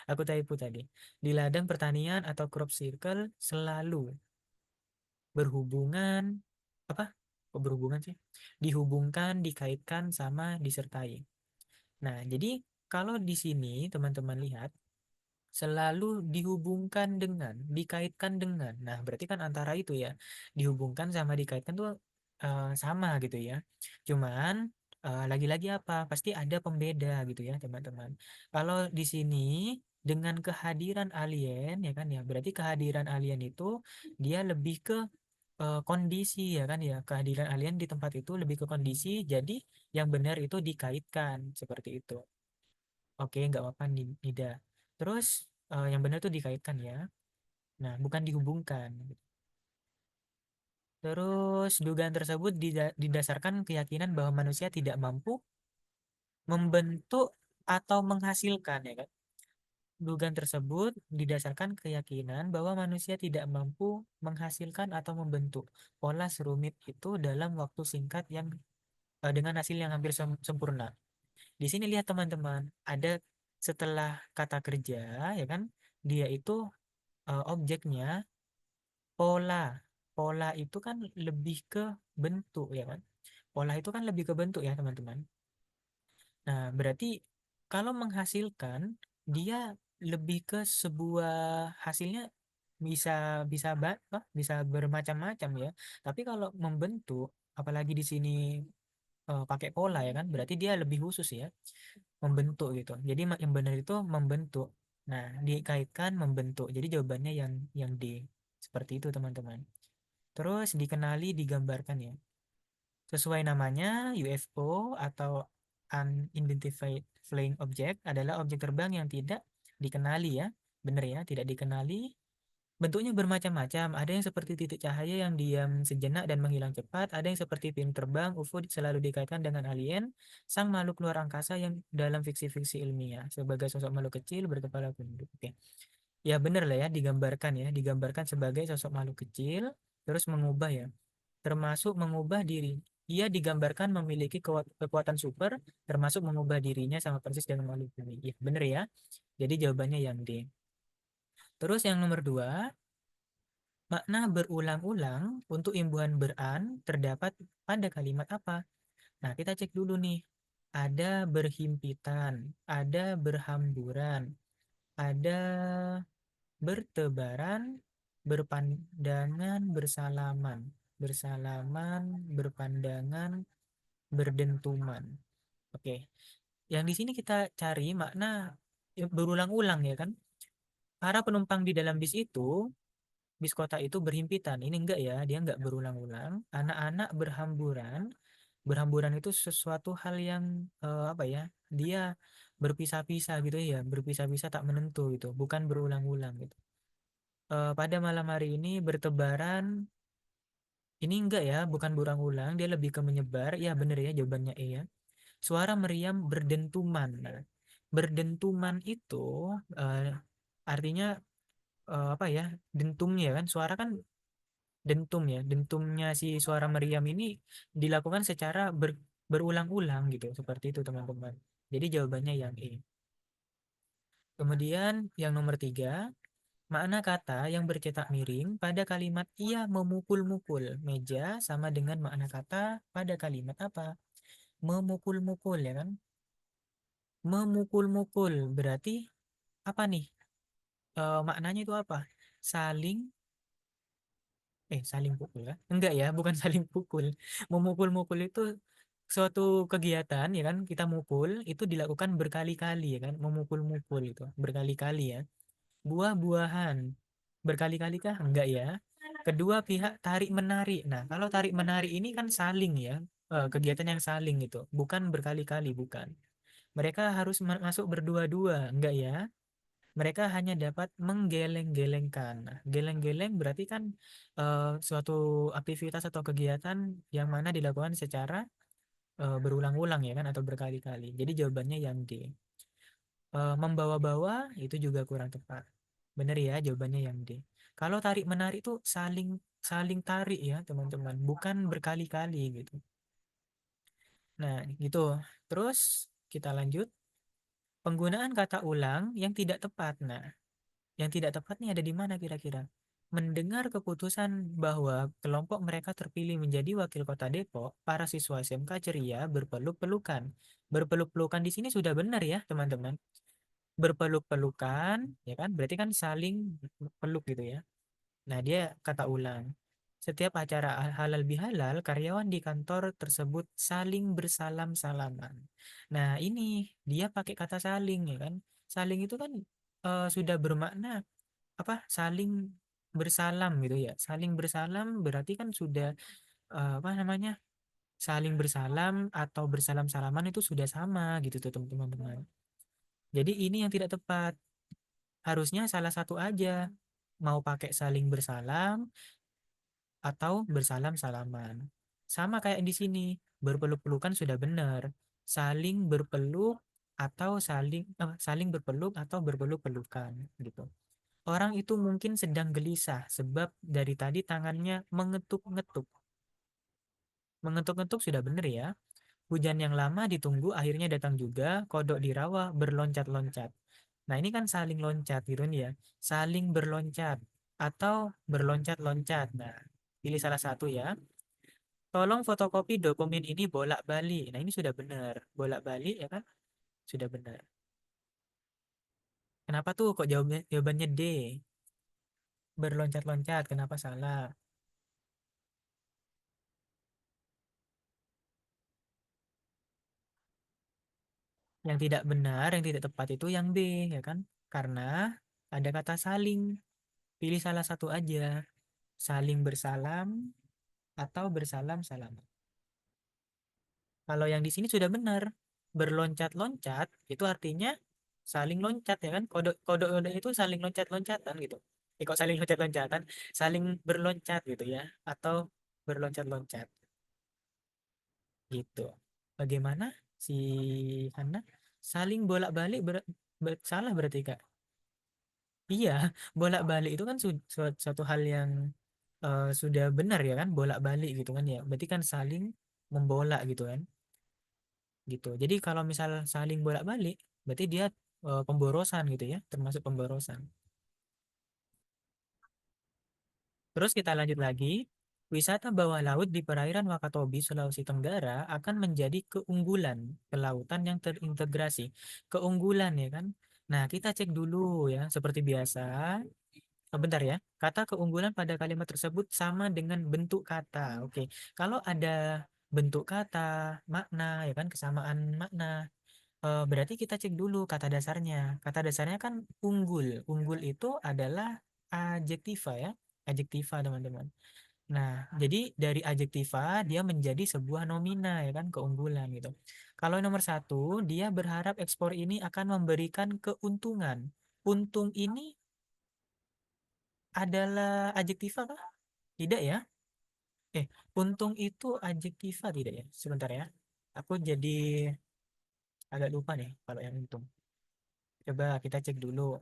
[SPEAKER 1] Aku typo tadi. Di ladang pertanian atau crop circle selalu berhubungan apa? Kok berhubungan sih? Dihubungkan, dikaitkan sama disertai. Nah, jadi kalau di sini teman-teman lihat selalu dihubungkan dengan, dikaitkan dengan. Nah, berarti kan antara itu ya. Dihubungkan sama dikaitkan tuh sama gitu ya. Cuman lagi-lagi apa? Pasti ada pembeda gitu ya, teman-teman. Kalau di sini dengan kehadiran alien ya kan ya, berarti kehadiran alien itu dia lebih ke kondisi ya kan ya, kehadiran alien di tempat itu lebih ke kondisi, jadi yang benar itu dikaitkan seperti itu. Oke, nggak apa-apa Nida. Terus yang benar tuh dikaitkan ya. Nah, bukan dihubungkan. Terus dugaan tersebut didasarkan keyakinan bahwa manusia tidak mampu membentuk atau menghasilkan ya kan. Dugaan tersebut didasarkan keyakinan bahwa manusia tidak mampu menghasilkan atau membentuk pola serumit itu dalam waktu singkat yang dengan hasil yang hampir sempurna. Di sini lihat teman-teman, ada setelah kata kerja ya kan, dia itu objeknya pola. Pola itu kan lebih ke bentuk ya kan. Pola itu kan lebih ke bentuk ya teman-teman. Nah, berarti kalau menghasilkan dia lebih ke sebuah hasilnya bisa bisa bisa bermacam-macam ya. Tapi kalau membentuk, apalagi di sini pakai pola ya kan, berarti dia lebih khusus ya, membentuk gitu. Jadi yang benar itu membentuk. Nah, dikaitkan membentuk. Jadi jawabannya yang D. Seperti itu teman-teman. Terus dikenali, digambarkan ya. Sesuai namanya, UFO atau Unidentified Flying Object adalah objek terbang yang tidak dikenali ya. Benar ya, tidak dikenali. Bentuknya bermacam-macam. Ada yang seperti titik cahaya yang diam sejenak dan menghilang cepat. Ada yang seperti film terbang. UFO selalu dikaitkan dengan alien, sang makhluk luar angkasa yang dalam fiksi-fiksi ilmiah sebagai sosok makhluk kecil berkepala tunduk. Oke. Ya benar lah ya, digambarkan sebagai sosok makhluk kecil, terus mengubah ya, termasuk mengubah diri. Ia digambarkan memiliki kekuatan super, termasuk mengubah dirinya sama persis dengan makhluk bumi. Ya, benar ya. Jadi jawabannya yang D. Terus yang nomor 2, makna berulang-ulang untuk imbuhan beran terdapat pada kalimat apa? Nah, kita cek dulu nih. Ada berhimpitan, ada berhamburan, ada bertebaran, berpandangan, bersalaman, berpandangan, berdentuman. Oke, yang di sini kita cari makna berulang-ulang ya kan. Para penumpang di dalam bis itu, bis kota itu berhimpitan. Ini enggak ya, dia enggak berulang-ulang. Anak-anak berhamburan. Berhamburan itu sesuatu hal yang apa ya? Dia berpisah-pisah gitu ya, berpisah-pisah tak menentu gitu, bukan berulang-ulang gitu. Pada malam hari ini bertebaran, ini enggak ya, bukan berulang-ulang, dia lebih ke menyebar. Ya bener ya, jawabannya E ya. Suara meriam berdentuman. Nah, berdentuman itu eh, artinya apa ya? Dentumnya kan, suara kan dentum ya. Dentumnya si suara meriam ini dilakukan secara berulang-ulang gitu, seperti itu teman-teman. Jadi jawabannya yang E. Kemudian yang nomor 3, makna kata yang bercetak miring pada kalimat ia memukul-mukul meja sama dengan makna kata pada kalimat apa? Memukul-mukul ya kan? Memukul-mukul berarti apa nih? Maknanya itu apa? Saling saling pukul ya? Enggak ya, bukan saling pukul. Memukul-mukul itu suatu kegiatan ya kan, kita mukul itu dilakukan berkali-kali ya kan, memukul-mukul itu berkali-kali ya. Buah-buahan berkali-kali kah? Enggak ya. Kedua pihak tarik menarik. Nah, kalau tarik menarik ini kan saling ya, kegiatan yang saling gitu, bukan berkali-kali, bukan. Mereka harus masuk berdua-dua, enggak ya. Mereka hanya dapat menggeleng-gelengkan. Nah, geleng-geleng berarti kan suatu aktivitas atau kegiatan yang mana dilakukan secara berulang-ulang ya kan, atau berkali-kali. Jadi jawabannya yang D. Membawa-bawa itu juga kurang tepat. Benar ya, jawabannya yang D. Kalau tarik menarik itu saling saling tarik ya teman-teman, bukan berkali-kali gitu. Nah gitu. Terus kita lanjut. Penggunaan kata ulang yang tidak tepat. Nah, yang tidak tepat nih ada di mana kira-kira? Mendengar keputusan bahwa kelompok mereka terpilih menjadi wakil kota Depok, para siswa SMK ceria berpeluk-pelukan. Berpeluk-pelukan di sini sudah benar ya teman-teman. Berpeluk-pelukan, ya kan? Berarti kan saling peluk gitu ya. Nah, dia kata ulang. Setiap acara halal bihalal, karyawan di kantor tersebut saling bersalam-salaman. Nah, ini dia pakai kata saling ya kan. Saling itu kan sudah bermakna apa? Saling bersalam gitu ya. Saling bersalam berarti kan sudah apa namanya? Saling bersalam atau bersalam-salaman itu sudah sama gitu tuh teman-teman. Jadi ini yang tidak tepat. Harusnya salah satu aja. Mau pakai saling bersalam atau bersalam-salaman. Sama kayak di sini, berpeluk-pelukan sudah benar. Saling berpeluk atau saling berpeluk atau berpeluk-pelukan gitu. Orang itu mungkin sedang gelisah sebab dari tadi tangannya mengetuk-ngetuk. Mengetuk-ngetuk sudah benar ya. Hujan yang lama ditunggu akhirnya datang juga, kodok di rawa berloncat-loncat. Nah, ini kan saling loncat gitu kan ya. Saling berloncat atau berloncat-loncat. Nah, pilih salah satu ya. Tolong fotokopi dokumen ini bolak-balik. Nah, ini sudah benar. Bolak-balik ya kan? Sudah benar. Kenapa tuh kok jawabannya D? Berloncat-loncat, kenapa salah? Yang tidak benar, yang tidak tepat itu yang B, ya kan? Karena ada kata saling. Pilih salah satu aja. Saling bersalam atau bersalam-salam. Kalau yang di sini sudah benar. Berloncat-loncat itu artinya saling loncat ya kan? Kode-kode itu saling loncat-loncatan gitu. Kok saling loncat-loncatan? Saling berloncat gitu ya. Atau berloncat-loncat gitu. Bagaimana si Hana? Saling bolak-balik salah berarti Kak. Iya, bolak-balik itu kan suatu hal yang sudah benar ya kan, bolak-balik gitu kan ya. Berarti kan saling membolak gitu kan. Gitu. Jadi kalau misal saling bolak-balik, berarti dia pemborosan gitu ya, termasuk pemborosan. Terus kita lanjut lagi. Wisata bawah laut di perairan Wakatobi, Sulawesi Tenggara akan menjadi keunggulan kelautan yang terintegrasi. Keunggulan ya kan. Nah, kita cek dulu ya, seperti biasa. Bentar ya. Kata keunggulan pada kalimat tersebut sama dengan bentuk kata. Oke. Kalau ada bentuk kata, makna ya kan, kesamaan makna. Berarti kita cek dulu kata dasarnya. Kata dasarnya kan unggul. Unggul itu adalah adjektiva ya. Adjektiva teman-teman. Nah, jadi dari adjektiva dia menjadi sebuah nomina ya kan, keunggulan gitu. Kalau nomor satu, dia berharap ekspor ini akan memberikan keuntungan. Untung ini adalah adjektiva kah? Tidak ya? Untung itu adjektiva tidak ya? Sebentar ya. Aku jadi agak lupa nih kalau yang untung. Coba kita cek dulu.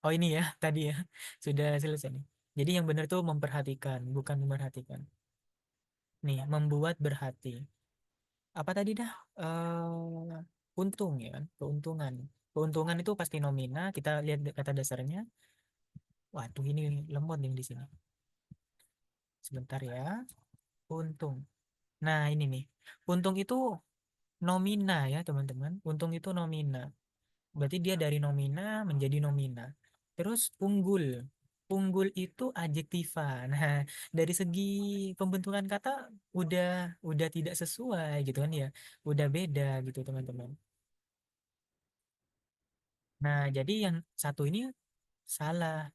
[SPEAKER 1] Oh ini ya, tadi ya. Sudah selesai nih. Jadi yang benar tuh memperhatikan, bukan memerhatikan. Nih, membuat berhati. Apa tadi dah? Untung ya kan? Keuntungan. Keuntungan itu pasti nomina. Kita lihat kata dasarnya. Waduh, ini lemot nih di sini. Sebentar ya. Untung. Nah, ini nih. Untung itu nomina ya, teman-teman. Untung itu nomina. Berarti dia dari nomina menjadi nomina. Terus unggul. Unggul itu adjektiva. Nah, dari segi pembentukan kata udah tidak sesuai gitu kan ya. Udah beda gitu, teman-teman. Nah, jadi yang satu ini salah.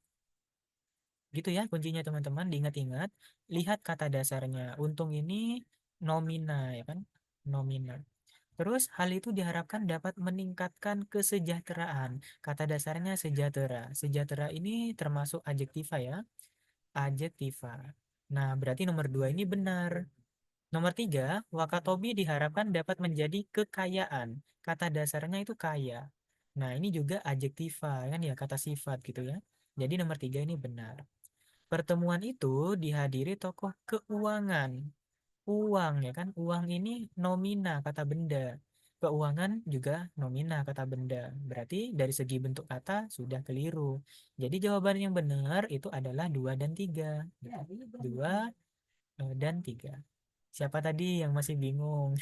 [SPEAKER 1] Gitu ya kuncinya, teman-teman. Diingat-ingat, lihat kata dasarnya. Untung ini nomina ya kan? Nomina. Terus hal itu diharapkan dapat meningkatkan kesejahteraan. Kata dasarnya sejahtera. Sejahtera ini termasuk adjektiva ya. Adjektiva. Nah, berarti nomor dua ini benar. Nomor tiga, Wakatobi diharapkan dapat menjadi kekayaan. Kata dasarnya itu kaya. Nah, ini juga adjektiva kan ya, kata sifat gitu ya. Jadi nomor tiga ini benar. Pertemuan itu dihadiri tokoh keuangan. Uang ya kan, uang ini nomina kata benda. Keuangan juga nomina kata benda. Berarti dari segi bentuk kata sudah keliru. Jadi jawaban yang benar itu adalah 2 dan 3. 2 dan 3. Siapa tadi yang masih bingung?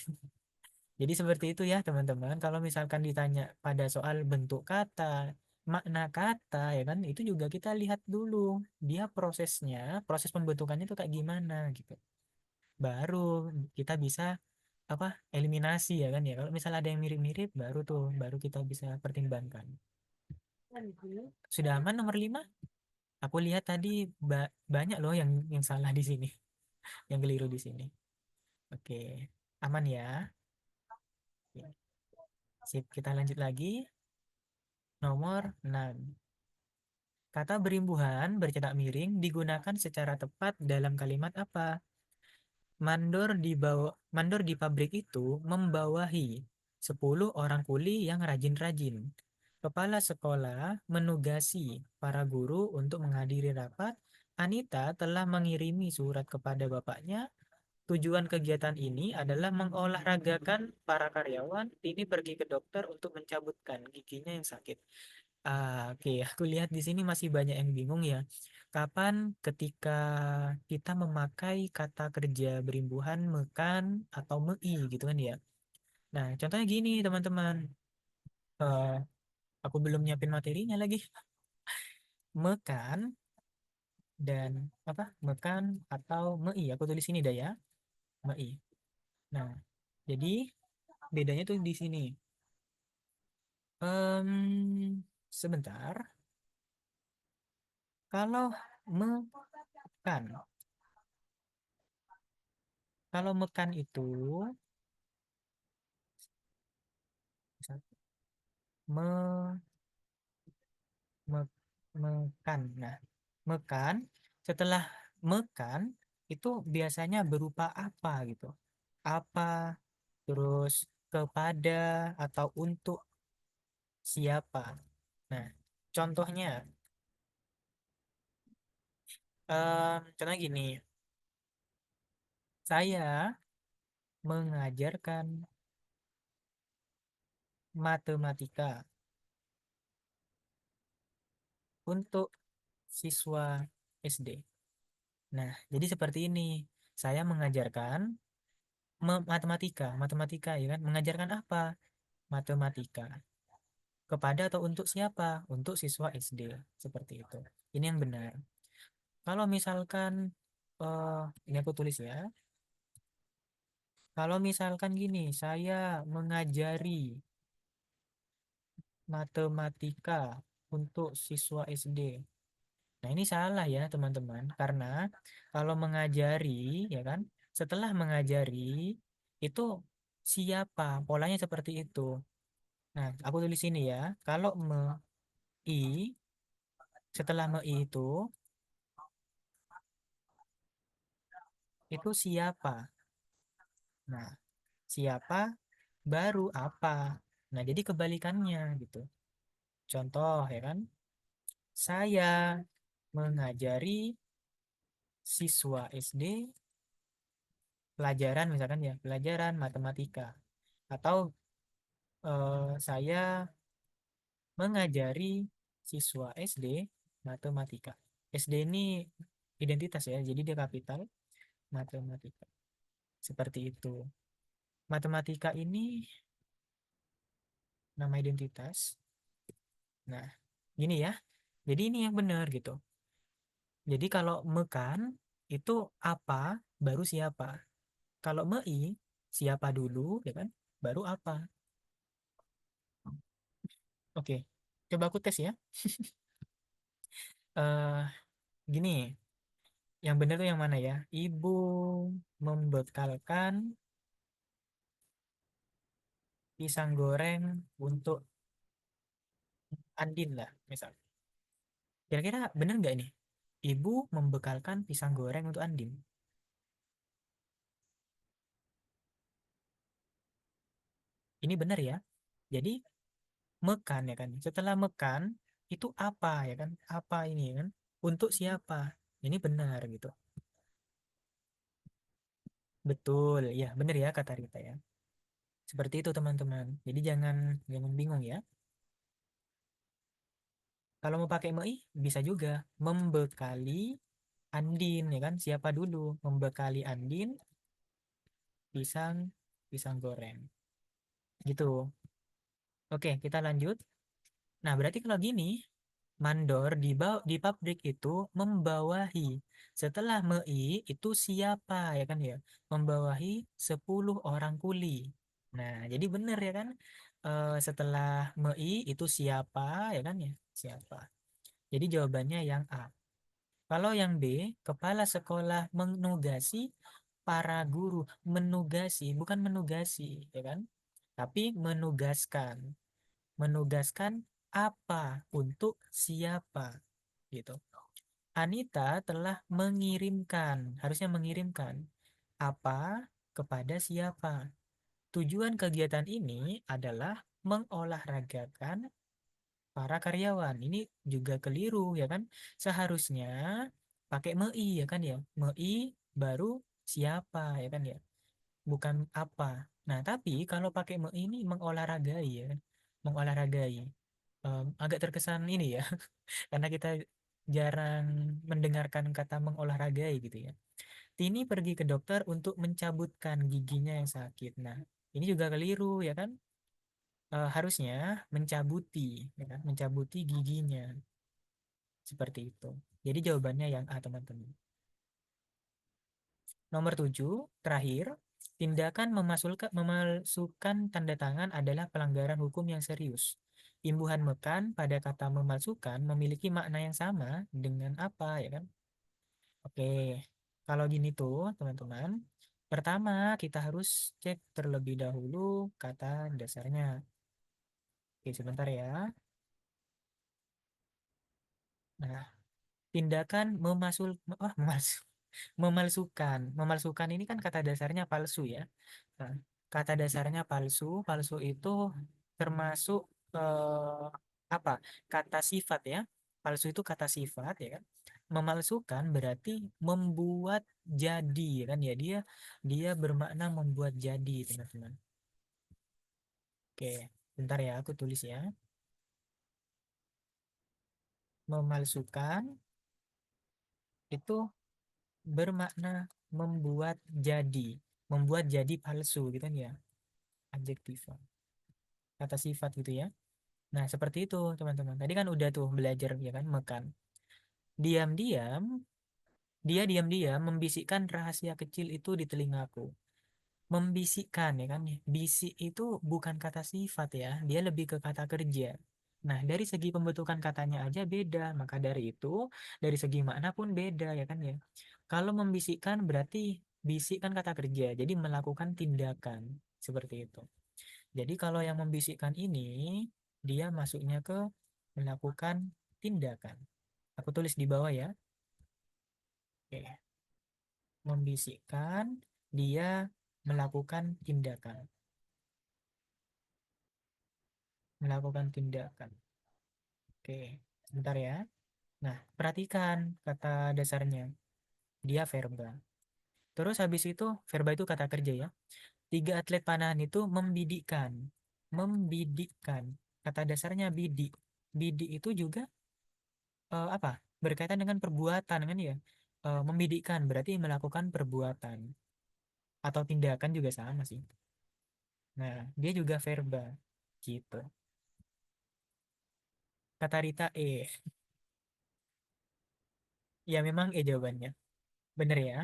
[SPEAKER 1] Jadi seperti itu ya teman-teman. Kalau misalkan ditanya pada soal bentuk kata, makna kata ya kan, itu juga kita lihat dulu dia prosesnya, proses pembentukannya itu kayak gimana gitu. Baru kita bisa apa, eliminasi ya kan ya. Kalau misalnya ada yang mirip-mirip baru kita bisa pertimbangkan. Sudah aman nomor 5? Aku lihat tadi banyak loh yang salah di sini, yang keliru di sini. Oke, aman ya. Ya, sip, kita lanjut lagi. Nomor 6. Kata berimbuhan bercetak miring digunakan secara tepat dalam kalimat apa? Mandor di pabrik itu membawahi 10 orang kuli yang rajin-rajin. Kepala sekolah menugasi para guru untuk menghadiri rapat. Anita telah mengirimi surat kepada bapaknya Tujuan kegiatan ini adalah mengolahragakan para karyawan ini pergi ke dokter untuk mencabutkan giginya yang sakit. Oke, aku lihat di sini masih banyak yang bingung ya. Kapan ketika kita memakai kata kerja berimbuhan mekan atau mei gitu kan ya. Nah, contohnya gini teman-teman. Eh, aku belum nyiapin materinya lagi. Mekan dan apa? Mekan atau mei. Aku tulis ini dah ya. Mei. Nah, jadi bedanya tuh di sini. Sebentar. Kalau mekan, kalau mekan itu me, me- mekan. Nah, mekan setelah mekan itu biasanya berupa apa gitu? Apa, terus kepada atau untuk siapa? Nah, contohnya, contohnya gini, saya mengajarkan matematika untuk siswa SD. Nah, jadi seperti ini. Saya mengajarkan matematika, matematika ya kan? Mengajarkan apa? Matematika. Kepada atau untuk siapa? Untuk siswa SD. Seperti itu. Ini yang benar. Kalau misalkan ini aku tulis ya. Kalau misalkan gini, saya mengajari matematika untuk siswa SD. Nah, ini salah ya, teman-teman. Karena kalau mengajari, ya kan, setelah mengajari, itu siapa? Polanya seperti itu. Nah, aku tulis ini ya. Kalau i, setelah i itu siapa? Nah, siapa baru apa? Nah, jadi kebalikannya gitu. Contoh, ya kan? Saya mengajari siswa SD pelajaran misalkan ya, pelajaran matematika. Atau saya mengajari siswa SD matematika. SD ini identitas ya, jadi dia kapital matematika. Seperti itu. Matematika ini nama identitas. Nah, gini ya. Jadi ini yang benar gitu. Jadi kalau mekan itu apa baru siapa. Kalau mei siapa dulu ya kan, baru apa. Oke. Coba aku tes ya. eh Gini, yang benar tuh yang mana ya? Ibu membekalkan pisang goreng untuk Andin lah, misal. Kira-kira benar nggak ini? Ibu membekalkan pisang goreng untuk Andin. Ini benar ya. Jadi mekan ya kan. Setelah mekan itu apa ya kan? Apa ini ya kan? Untuk siapa? Ini benar gitu. Betul, ya benar ya kata Rita ya. Seperti itu teman-teman. Jadi jangan jangan bingung ya. Kalau mau pakai mei bisa juga membekali Andin ya kan? Siapa dulu? Membekali Andin pisang pisang goreng. Gitu. Oke, kita lanjut. Nah, berarti kalau gini, mandor di pabrik itu membawahi. Setelah mei itu siapa ya kan ya? Membawahi 10 orang kuli. Nah, jadi benar ya kan? Setelah mei itu siapa ya kan ya? Siapa? Jadi jawabannya yang A. Kalau yang B, kepala sekolah menugasi para guru. Menugasi, bukan menugasi, ya kan? Tapi menugaskan. Menugaskan apa untuk siapa gitu. Anita telah mengirimkan, harusnya mengirimkan apa kepada siapa. Tujuan kegiatan ini adalah mengolahragakan para karyawan. Ini juga keliru ya kan? Seharusnya pakai mei ya kan ya. Mei baru siapa ya kan ya, bukan apa. Nah, tapi kalau pakai ini mengolahragai ya kan, mengolahragai. Agak terkesan ini ya, karena kita jarang mendengarkan kata mengolahragai gitu ya. Tini pergi ke dokter untuk mencabutkan giginya yang sakit. Nah, ini juga keliru ya kan? Harusnya mencabuti, ya kan? Mencabuti giginya seperti itu. Jadi jawabannya yang A, teman-teman. Nomor 7, terakhir, tindakan memalsukan tanda tangan adalah pelanggaran hukum yang serius. Imbuhan mekan pada kata memalsukan memiliki makna yang sama dengan apa ya kan? Oke, kalau gini tuh teman-teman, pertama kita harus cek terlebih dahulu kata dasarnya. Oke, sebentar ya. Nah, tindakan memalsukan ini kan kata dasarnya palsu ya. Nah, kata dasarnya palsu, palsu itu termasuk eh, apa? Kata sifat ya. Palsu itu kata sifat ya kan. Memalsukan berarti membuat jadi ya kan ya, dia dia bermakna membuat jadi teman-teman. Oke, bentar ya aku tulis ya. Memalsukan itu bermakna membuat jadi palsu gitu kan ya, adjektiva, kata sifat gitu ya. Nah, seperti itu teman-teman, tadi kan udah tuh belajar ya kan, mekan. Diam-diam, dia diam-diam membisikkan rahasia kecil itu di telingaku. Membisikkan ya kan, bisik itu bukan kata sifat ya, dia lebih ke kata kerja. Nah, dari segi pembentukan katanya aja beda, maka dari itu dari segi makna pun beda ya kan ya. Kalau membisikkan berarti bisik kan kata kerja, jadi melakukan tindakan seperti itu. Jadi kalau yang membisikkan ini dia masuknya ke melakukan tindakan. Aku tulis di bawah ya. Oke. Membisikkan dia melakukan tindakan. Melakukan tindakan. Oke, sebentar ya. Nah, perhatikan kata dasarnya. Dia verba. Terus habis itu, verba itu kata kerja ya. Tiga atlet panahan itu membidikkan. Membidikkan. Kata dasarnya bidik. Bidik itu juga apa? Berkaitan dengan perbuatan kan ya. Membidikkan berarti melakukan perbuatan. Atau tindakan juga sama sih. Nah, dia juga verba. Gitu. Kata Rita E. Ya memang E jawabannya. Bener ya.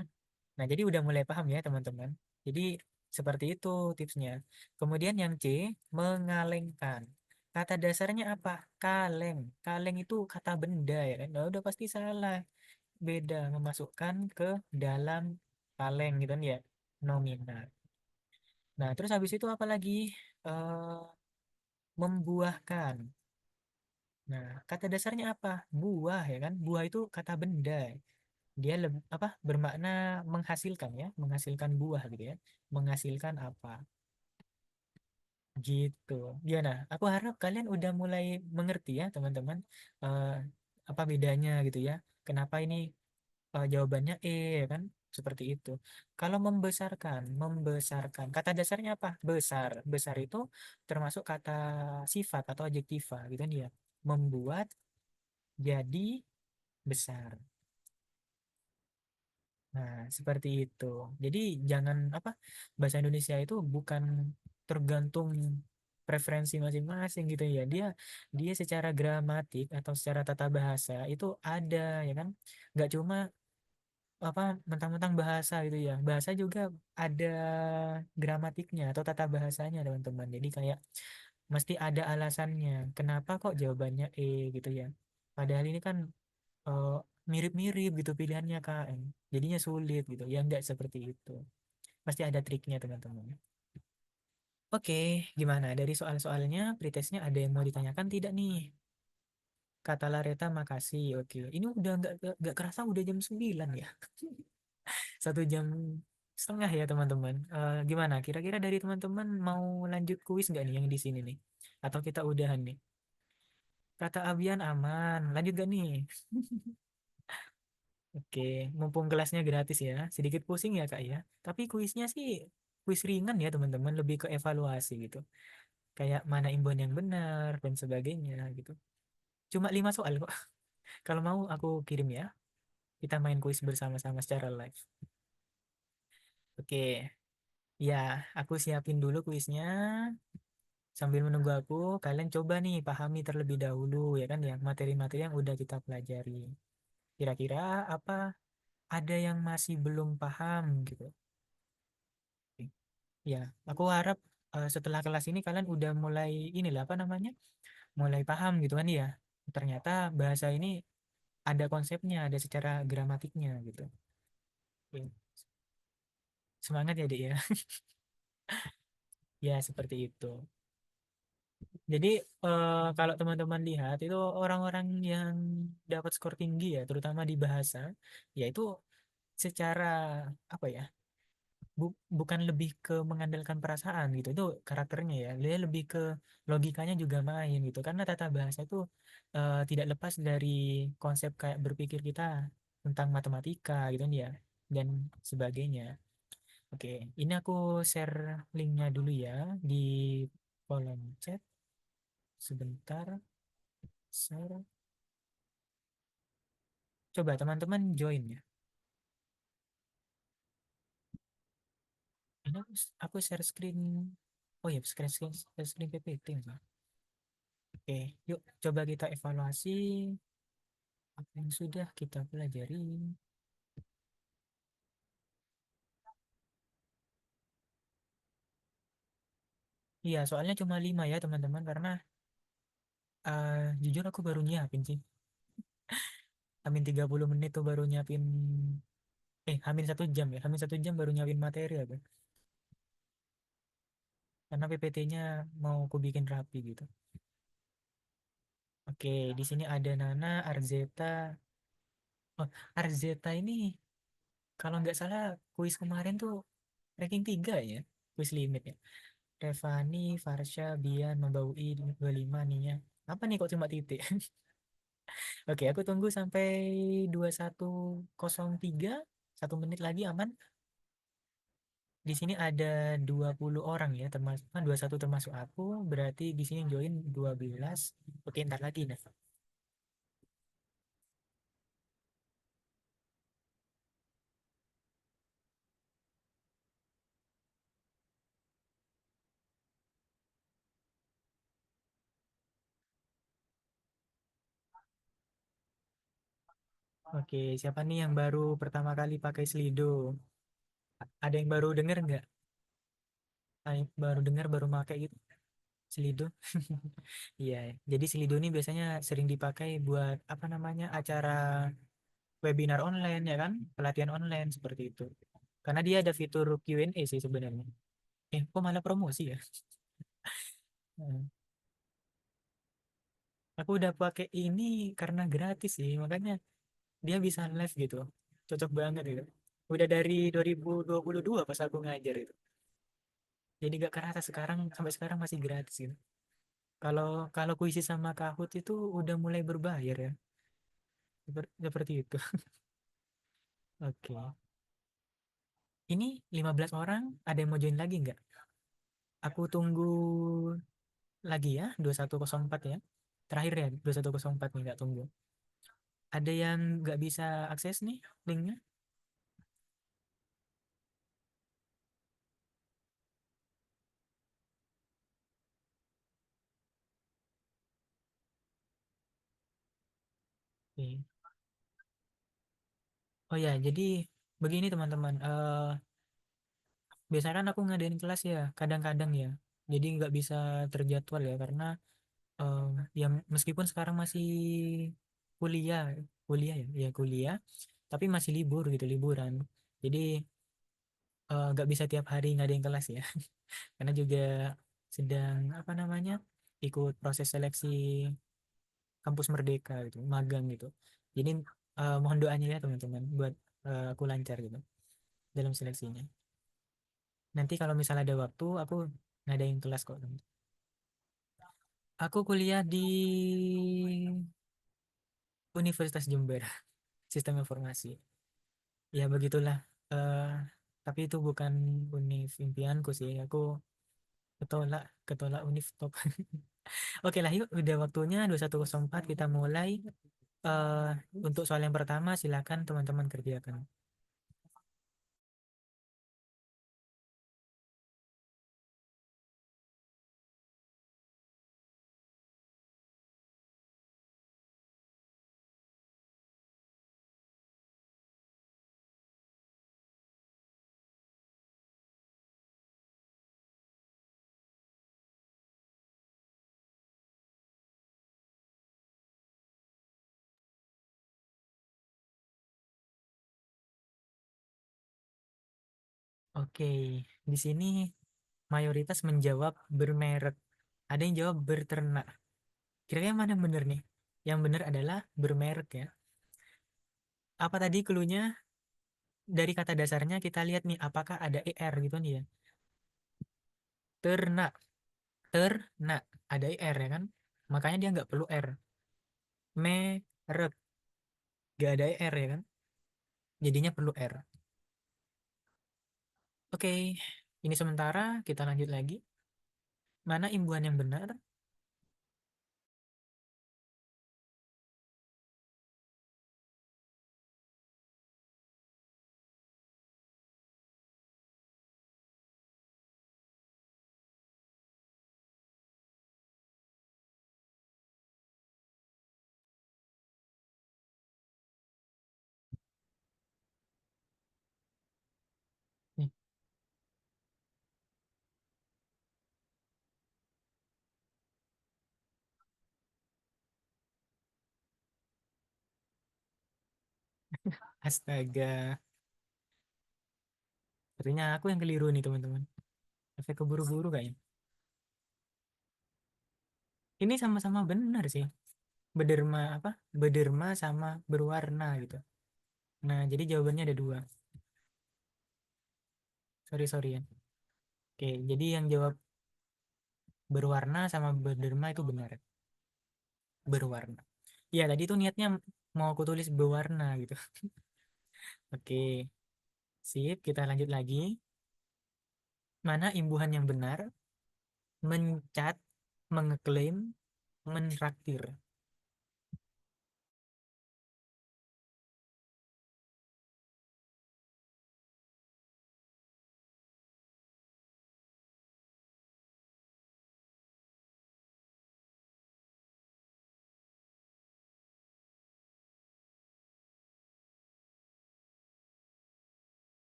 [SPEAKER 1] Nah, jadi udah mulai paham ya, teman-teman. Jadi, seperti itu tipsnya. Kemudian yang C, mengalengkan. Kata dasarnya apa? Kaleng. Kaleng itu kata benda ya kan? Nah, udah pasti salah. Beda, memasukkan ke dalam kaleng gitu kan ya. Nominal. Nah, terus habis itu apa lagi? Eh, membuahkan. Nah, kata dasarnya apa? Buah ya kan? Buah itu kata benda. Dia lebih apa bermakna menghasilkan ya, menghasilkan buah gitu ya, menghasilkan apa gitu. Gimana, aku harap kalian udah mulai mengerti ya teman-teman, eh, apa bedanya gitu ya, kenapa ini jawabannya E ya kan, seperti itu. Kalau membesarkan kata dasarnya apa? Besar. Besar itu termasuk kata sifat atau adjektiva gitu kan ya, membuat jadi besar. Nah, seperti itu. Jadi jangan apa, bahasa Indonesia itu bukan tergantung preferensi masing-masing gitu ya. Dia dia secara gramatik atau secara tata bahasa itu ada ya kan. Nggak cuma apa mentang-mentang bahasa gitu ya. Bahasa juga ada gramatiknya atau tata bahasanya, teman-teman. Jadi kayak mesti ada alasannya. Kenapa kok jawabannya E gitu ya. Padahal ini kan eh, mirip-mirip gitu pilihannya KM, jadinya sulit gitu ya, enggak seperti itu, pasti ada triknya teman-teman. Oke, gimana dari soal-soalnya pretestnya, ada yang mau ditanyakan tidak nih? Kata Lareta makasih. Oke, ini udah nggak kerasa udah jam 9 ya. 1 jam setengah ya teman-teman. Gimana kira-kira dari teman-teman mau lanjut kuis nggak nih yang di sini nih, atau kita udahan nih? Kata Abian aman, lanjut gak nih? Oke, mumpung kelasnya gratis ya, sedikit pusing ya Kak ya. Tapi kuisnya sih kuis ringan ya teman-teman, lebih ke evaluasi gitu. Kayak mana imbon yang benar dan sebagainya gitu. Cuma 5 soal kok. Kalau mau aku kirim ya. Kita main kuis bersama-sama secara live. Oke, ya aku siapin dulu kuisnya. Sambil menunggu aku, kalian coba nih pahami terlebih dahulu ya kan ya materi-materi yang udah kita pelajari. Kira-kira apa ada yang masih belum paham gitu. Ya, aku harap setelah kelas ini kalian udah mulai inilah apa namanya? Mulai paham gitu kan ya. Ternyata bahasa ini ada konsepnya, ada secara gramatiknya gitu. Oke, semangat ya, Dek ya. Ya, seperti itu. Jadi kalau teman-teman lihat itu orang-orang yang dapat skor tinggi ya, terutama di bahasa, yaitu secara apa ya? Bukan lebih ke mengandalkan perasaan gitu, itu karakternya ya. Dia lebih ke logikanya juga main gitu. Karena tata bahasa itu tidak lepas dari konsep kayak berpikir kita tentang matematika gitu kan ya dan sebagainya. Oke, ini aku share linknya dulu ya di kolom chat. Sebentar. Share. Coba teman-teman join ya. Ini aku share screen. Oh ya, share screen PPT. Misalnya. Oke, yuk coba kita evaluasi apa yang sudah kita pelajari. Iya, soalnya cuma 5 ya teman-teman karena jujur aku baru nyiapin sih. Hamin 30 menit tuh baru nyiapin hamin 1 jam ya. Hamin 1 jam baru nyiapin materi aku. Karena PPT-nya mau aku bikin rapi gitu. Oke, di sini ada Nana, Arzeta. Oh, Arzeta ini kalau nggak salah kuis kemarin tuh ranking 3 ya, kuis limit ya. Revani, Farsha, Bian, Membaui, 25 Nia. Apa nih kok cuma titik? Oke, aku tunggu sampai 21.03, 1 menit lagi aman. Di sini ada 20 orang ya, termasuk 21 termasuk aku, berarti di sini join 12. Oke, ntar lagi nah. Oke, siapa nih yang baru pertama kali pakai Slido? Ada yang baru denger nggak? Ada yang baru dengar, baru pakai gitu? Slido. Iya, jadi Slido ini biasanya sering dipakai buat apa namanya acara webinar online ya kan, pelatihan online seperti itu. Karena dia ada fitur Q&A sih sebenarnya. Kok malah promosi ya? Hmm. Aku udah pakai ini karena gratis sih, makanya dia bisa live gitu. Cocok banget gitu. Udah dari 2022 pas aku ngajar itu. Jadi gak kerasa sekarang sampai sekarang masih gratis gitu. Kalau kalau kuisi sama Kahoot itu udah mulai berbayar ya. Seperti itu. Oke. Ini 15 orang, ada yang mau join lagi nggak? Aku tunggu lagi ya, 2104 ya. Terakhir ya, 2104 nih, nggak tunggu. Ada yang nggak bisa akses nih linknya? Oke. Oh ya, jadi begini teman-teman. Biasanya kan aku ngadain kelas ya, kadang-kadang ya. Jadi nggak bisa terjadwal ya, karena eh, ya meskipun sekarang masih kuliah, kuliah ya, ya kuliah, tapi masih libur gitu, liburan. Jadi nggak bisa tiap hari ngadain kelas ya, karena juga sedang apa namanya ikut proses seleksi kampus Merdeka gitu, magang gitu. Jadi mohon doanya ya teman-teman buat aku lancar gitu dalam seleksinya. Nanti kalau misalnya ada waktu aku ngadain kelas kok. Aku kuliah di Universitas Jember. sistem informasi. Ya begitulah. Eh, tapi itu bukan univ impianku sih. Aku ketolak, ketolak univ top. Oke lah, yuk udah waktunya 2104 kita mulai. Eh, untuk soal yang pertama silakan teman-teman kerjakan. Oke, di sini mayoritas menjawab bermerek. Ada yang jawab berternak. Kira-kira mana yang benar nih? Yang benar adalah bermerek ya. Apa tadi clue-nya? Dari kata dasarnya kita lihat nih apakah ada ER gitu nih ya. Ternak, ternak, ada ER ya kan? Makanya dia nggak perlu R. Merek, nggak ada ER ya kan? Jadinya perlu R. Oke, ini sementara kita lanjut lagi. Mana imbuhan yang benar? Nih, astaga. Sepertinya aku yang keliru nih teman-teman. Efek keburu-buru kayaknya. Ini sama-sama benar sih. Bederma apa? Bederma sama berwarna gitu. Nah, jadi jawabannya ada dua. Sorry, sorry ya. Oke, jadi yang jawab berwarna sama berderma itu benar. Berwarna. Ya, tadi tuh niatnya mau aku tulis berwarna gitu. Oke, sip. Kita lanjut lagi. Mana imbuhan yang benar? Mencat, mengeklaim, menraktir.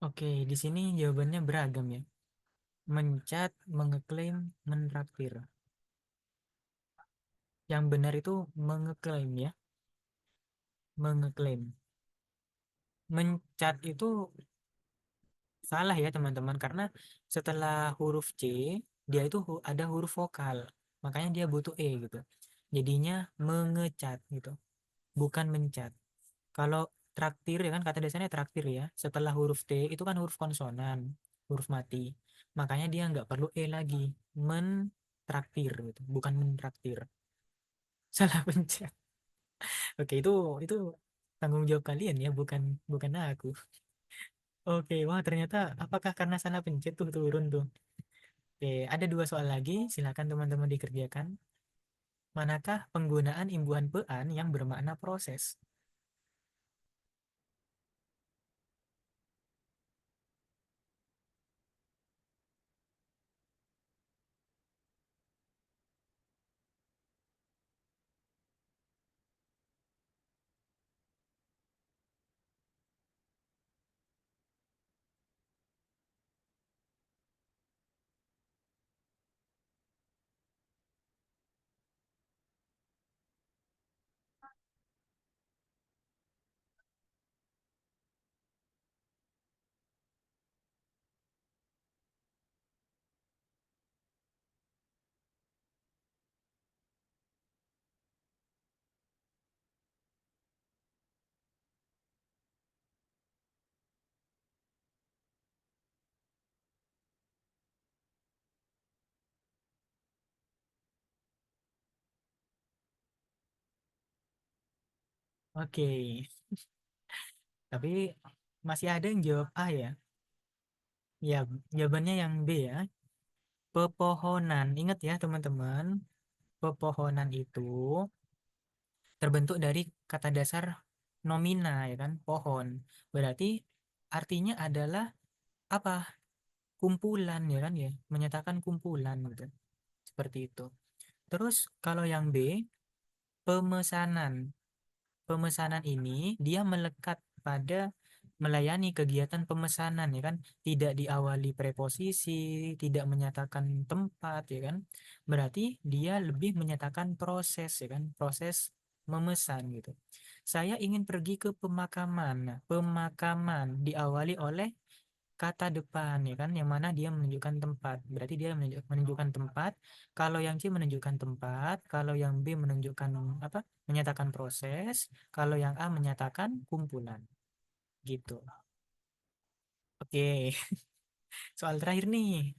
[SPEAKER 1] Oke, di sini jawabannya beragam ya. Mencat, mengeklaim, menraktir. Yang benar itu mengeklaim ya. Mengeklaim. Mencat itu salah ya teman-teman karena setelah huruf C dia itu ada huruf vokal. Makanya dia butuh E gitu. Jadinya mengecat gitu, bukan mencat. Kalau traktir ya kan kata dasarnya traktir ya. Setelah huruf T itu kan huruf konsonan, huruf mati. Makanya dia nggak perlu E lagi. Mentraktir gitu, bukan mentraktir. Salah pencet. Oke, itu tanggung jawab kalian ya, bukan bukan aku. Oke, wah ternyata apakah karena salah pencet tuh turun tuh. Oke, ada dua soal lagi, silakan teman-teman dikerjakan. Manakah penggunaan imbuhan pean yang bermakna proses? Oke, tapi masih ada yang jawab A ya. Ya, jawabannya yang B ya. Pepohonan. Ingat ya teman-teman, pepohonan itu terbentuk dari kata dasar nomina ya kan, pohon. Berarti artinya adalah apa? Kumpulan ya kan ya, menyatakan kumpulan gitu. Seperti itu. Terus kalau yang B, pemesanan. Pemesanan ini dia melekat pada melayani kegiatan pemesanan ya kan, tidak diawali preposisi, tidak menyatakan tempat ya kan, berarti dia lebih menyatakan proses ya kan, proses memesan gitu. Saya ingin pergi ke pemakaman. Nah, pemakaman diawali oleh kata depan ya kan, yang mana dia menunjukkan tempat, berarti dia menunjukkan tempat. Kalau yang C menunjukkan tempat, kalau yang B menunjukkan apa, menyatakan proses, kalau yang A menyatakan kumpulan gitu. Oke. Soal terakhir nih,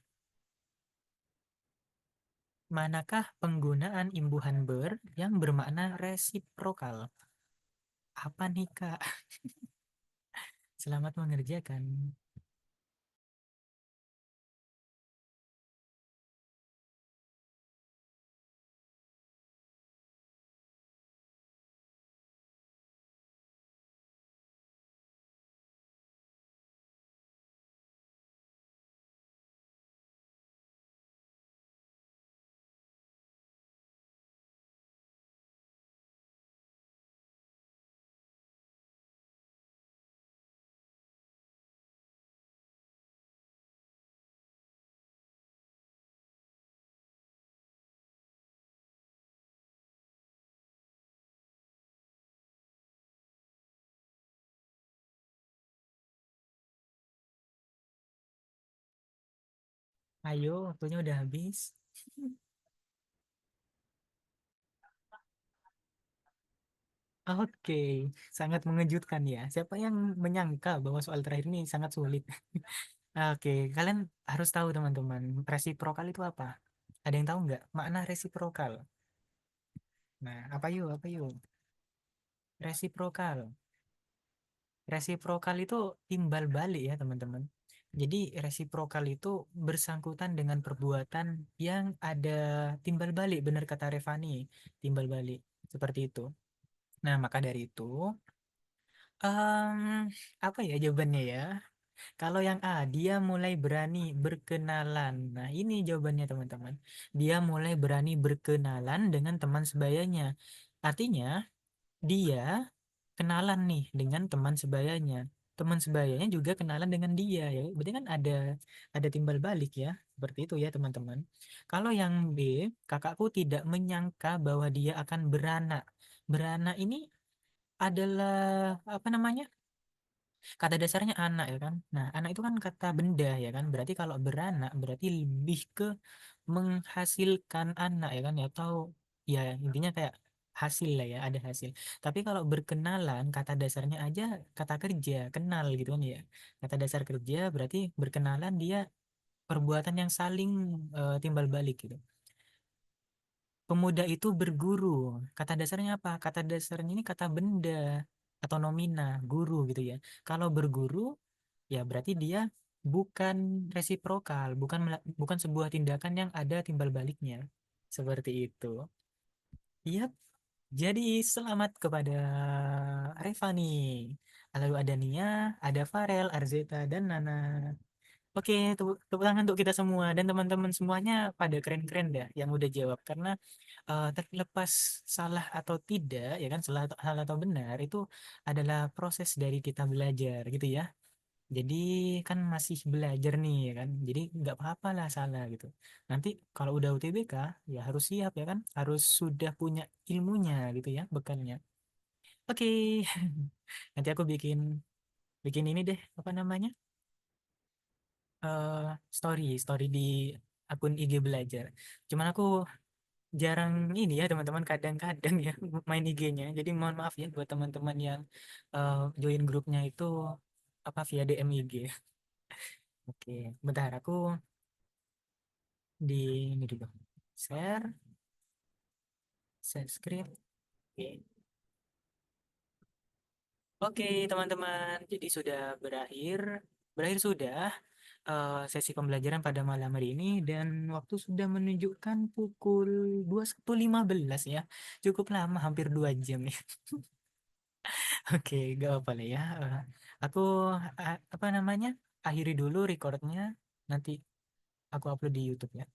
[SPEAKER 1] manakah penggunaan imbuhan ber yang bermakna resiprokal? Apa nih Kak? Selamat mengerjakan. Ayo, waktunya udah habis. Oke, sangat mengejutkan ya. Siapa yang menyangka bahwa soal terakhir ini sangat sulit? Oke, kalian harus tahu teman-teman, resiprokal itu apa? Ada yang tahu nggak makna resiprokal? Nah, apa yuk, apa yuk? Resiprokal. Resiprokal itu timbal balik ya teman-teman. Jadi resiprokal itu bersangkutan dengan perbuatan yang ada timbal balik, benar kata Revani, timbal balik. Seperti itu. Nah, maka dari itu, apa ya jawabannya ya? Kalau yang A, dia mulai berani berkenalan. Nah, ini jawabannya teman-teman. Dia mulai berani berkenalan dengan teman sebayanya. Artinya, dia kenalan nih dengan teman sebayanya. Teman sebayanya juga kenalan dengan dia ya. Berarti kan ada timbal balik ya. Seperti itu ya, teman-teman. Kalau yang B, kakakku tidak menyangka bahwa dia akan beranak. Beranak ini adalah apa namanya? Kata dasarnya anak ya kan. Nah, anak itu kan kata benda ya kan. Berarti kalau beranak berarti lebih ke menghasilkan anak ya kan ya, atau ya intinya kayak hasil lah ya, ada hasil. Tapi kalau berkenalan kata dasarnya aja kata kerja, kenal gitu kan ya. Kata dasar kerja berarti berkenalan dia perbuatan yang saling timbal balik gitu. Pemuda itu berguru. Kata dasarnya apa? Kata dasarnya ini kata benda atau nomina, guru gitu ya. Kalau berguru ya berarti dia bukan resiprokal, bukan sebuah tindakan yang ada timbal baliknya. Seperti itu. Yap, jadi selamat kepada Reva nih. Lalu ada Nia, ada Farel, Arzeta, dan Nana. Oke, tepuk tangan untuk kita semua dan teman-teman semuanya pada keren-keren dah yang udah jawab, karena terlepas salah atau tidak ya kan, salah atau benar itu adalah proses dari kita belajar gitu ya. Jadi kan masih belajar nih ya kan. Jadi nggak apa-apa lah salah gitu. Nanti kalau udah UTBK ya harus siap ya kan. Harus sudah punya ilmunya gitu ya, bekalnya. Oke. Nanti aku bikin bikin ini deh, apa namanya? eh story di akun IG belajar. Cuman aku jarang ini ya teman-teman, kadang-kadang ya main IG-nya. Jadi mohon maaf ya buat teman-teman yang join grupnya itu apa via DM IG. Oke, bentar aku di ini dulu, share share screen. Oke. Oke, teman-teman, jadi sudah berakhir sudah sesi pembelajaran pada malam hari ini dan waktu sudah menunjukkan pukul 21.15 ya. Cukup lama, hampir 2 jam ya. Oke, gak apa lah ya. Aku apa namanya? Akhiri dulu recordnya. Nanti aku upload di YouTube ya.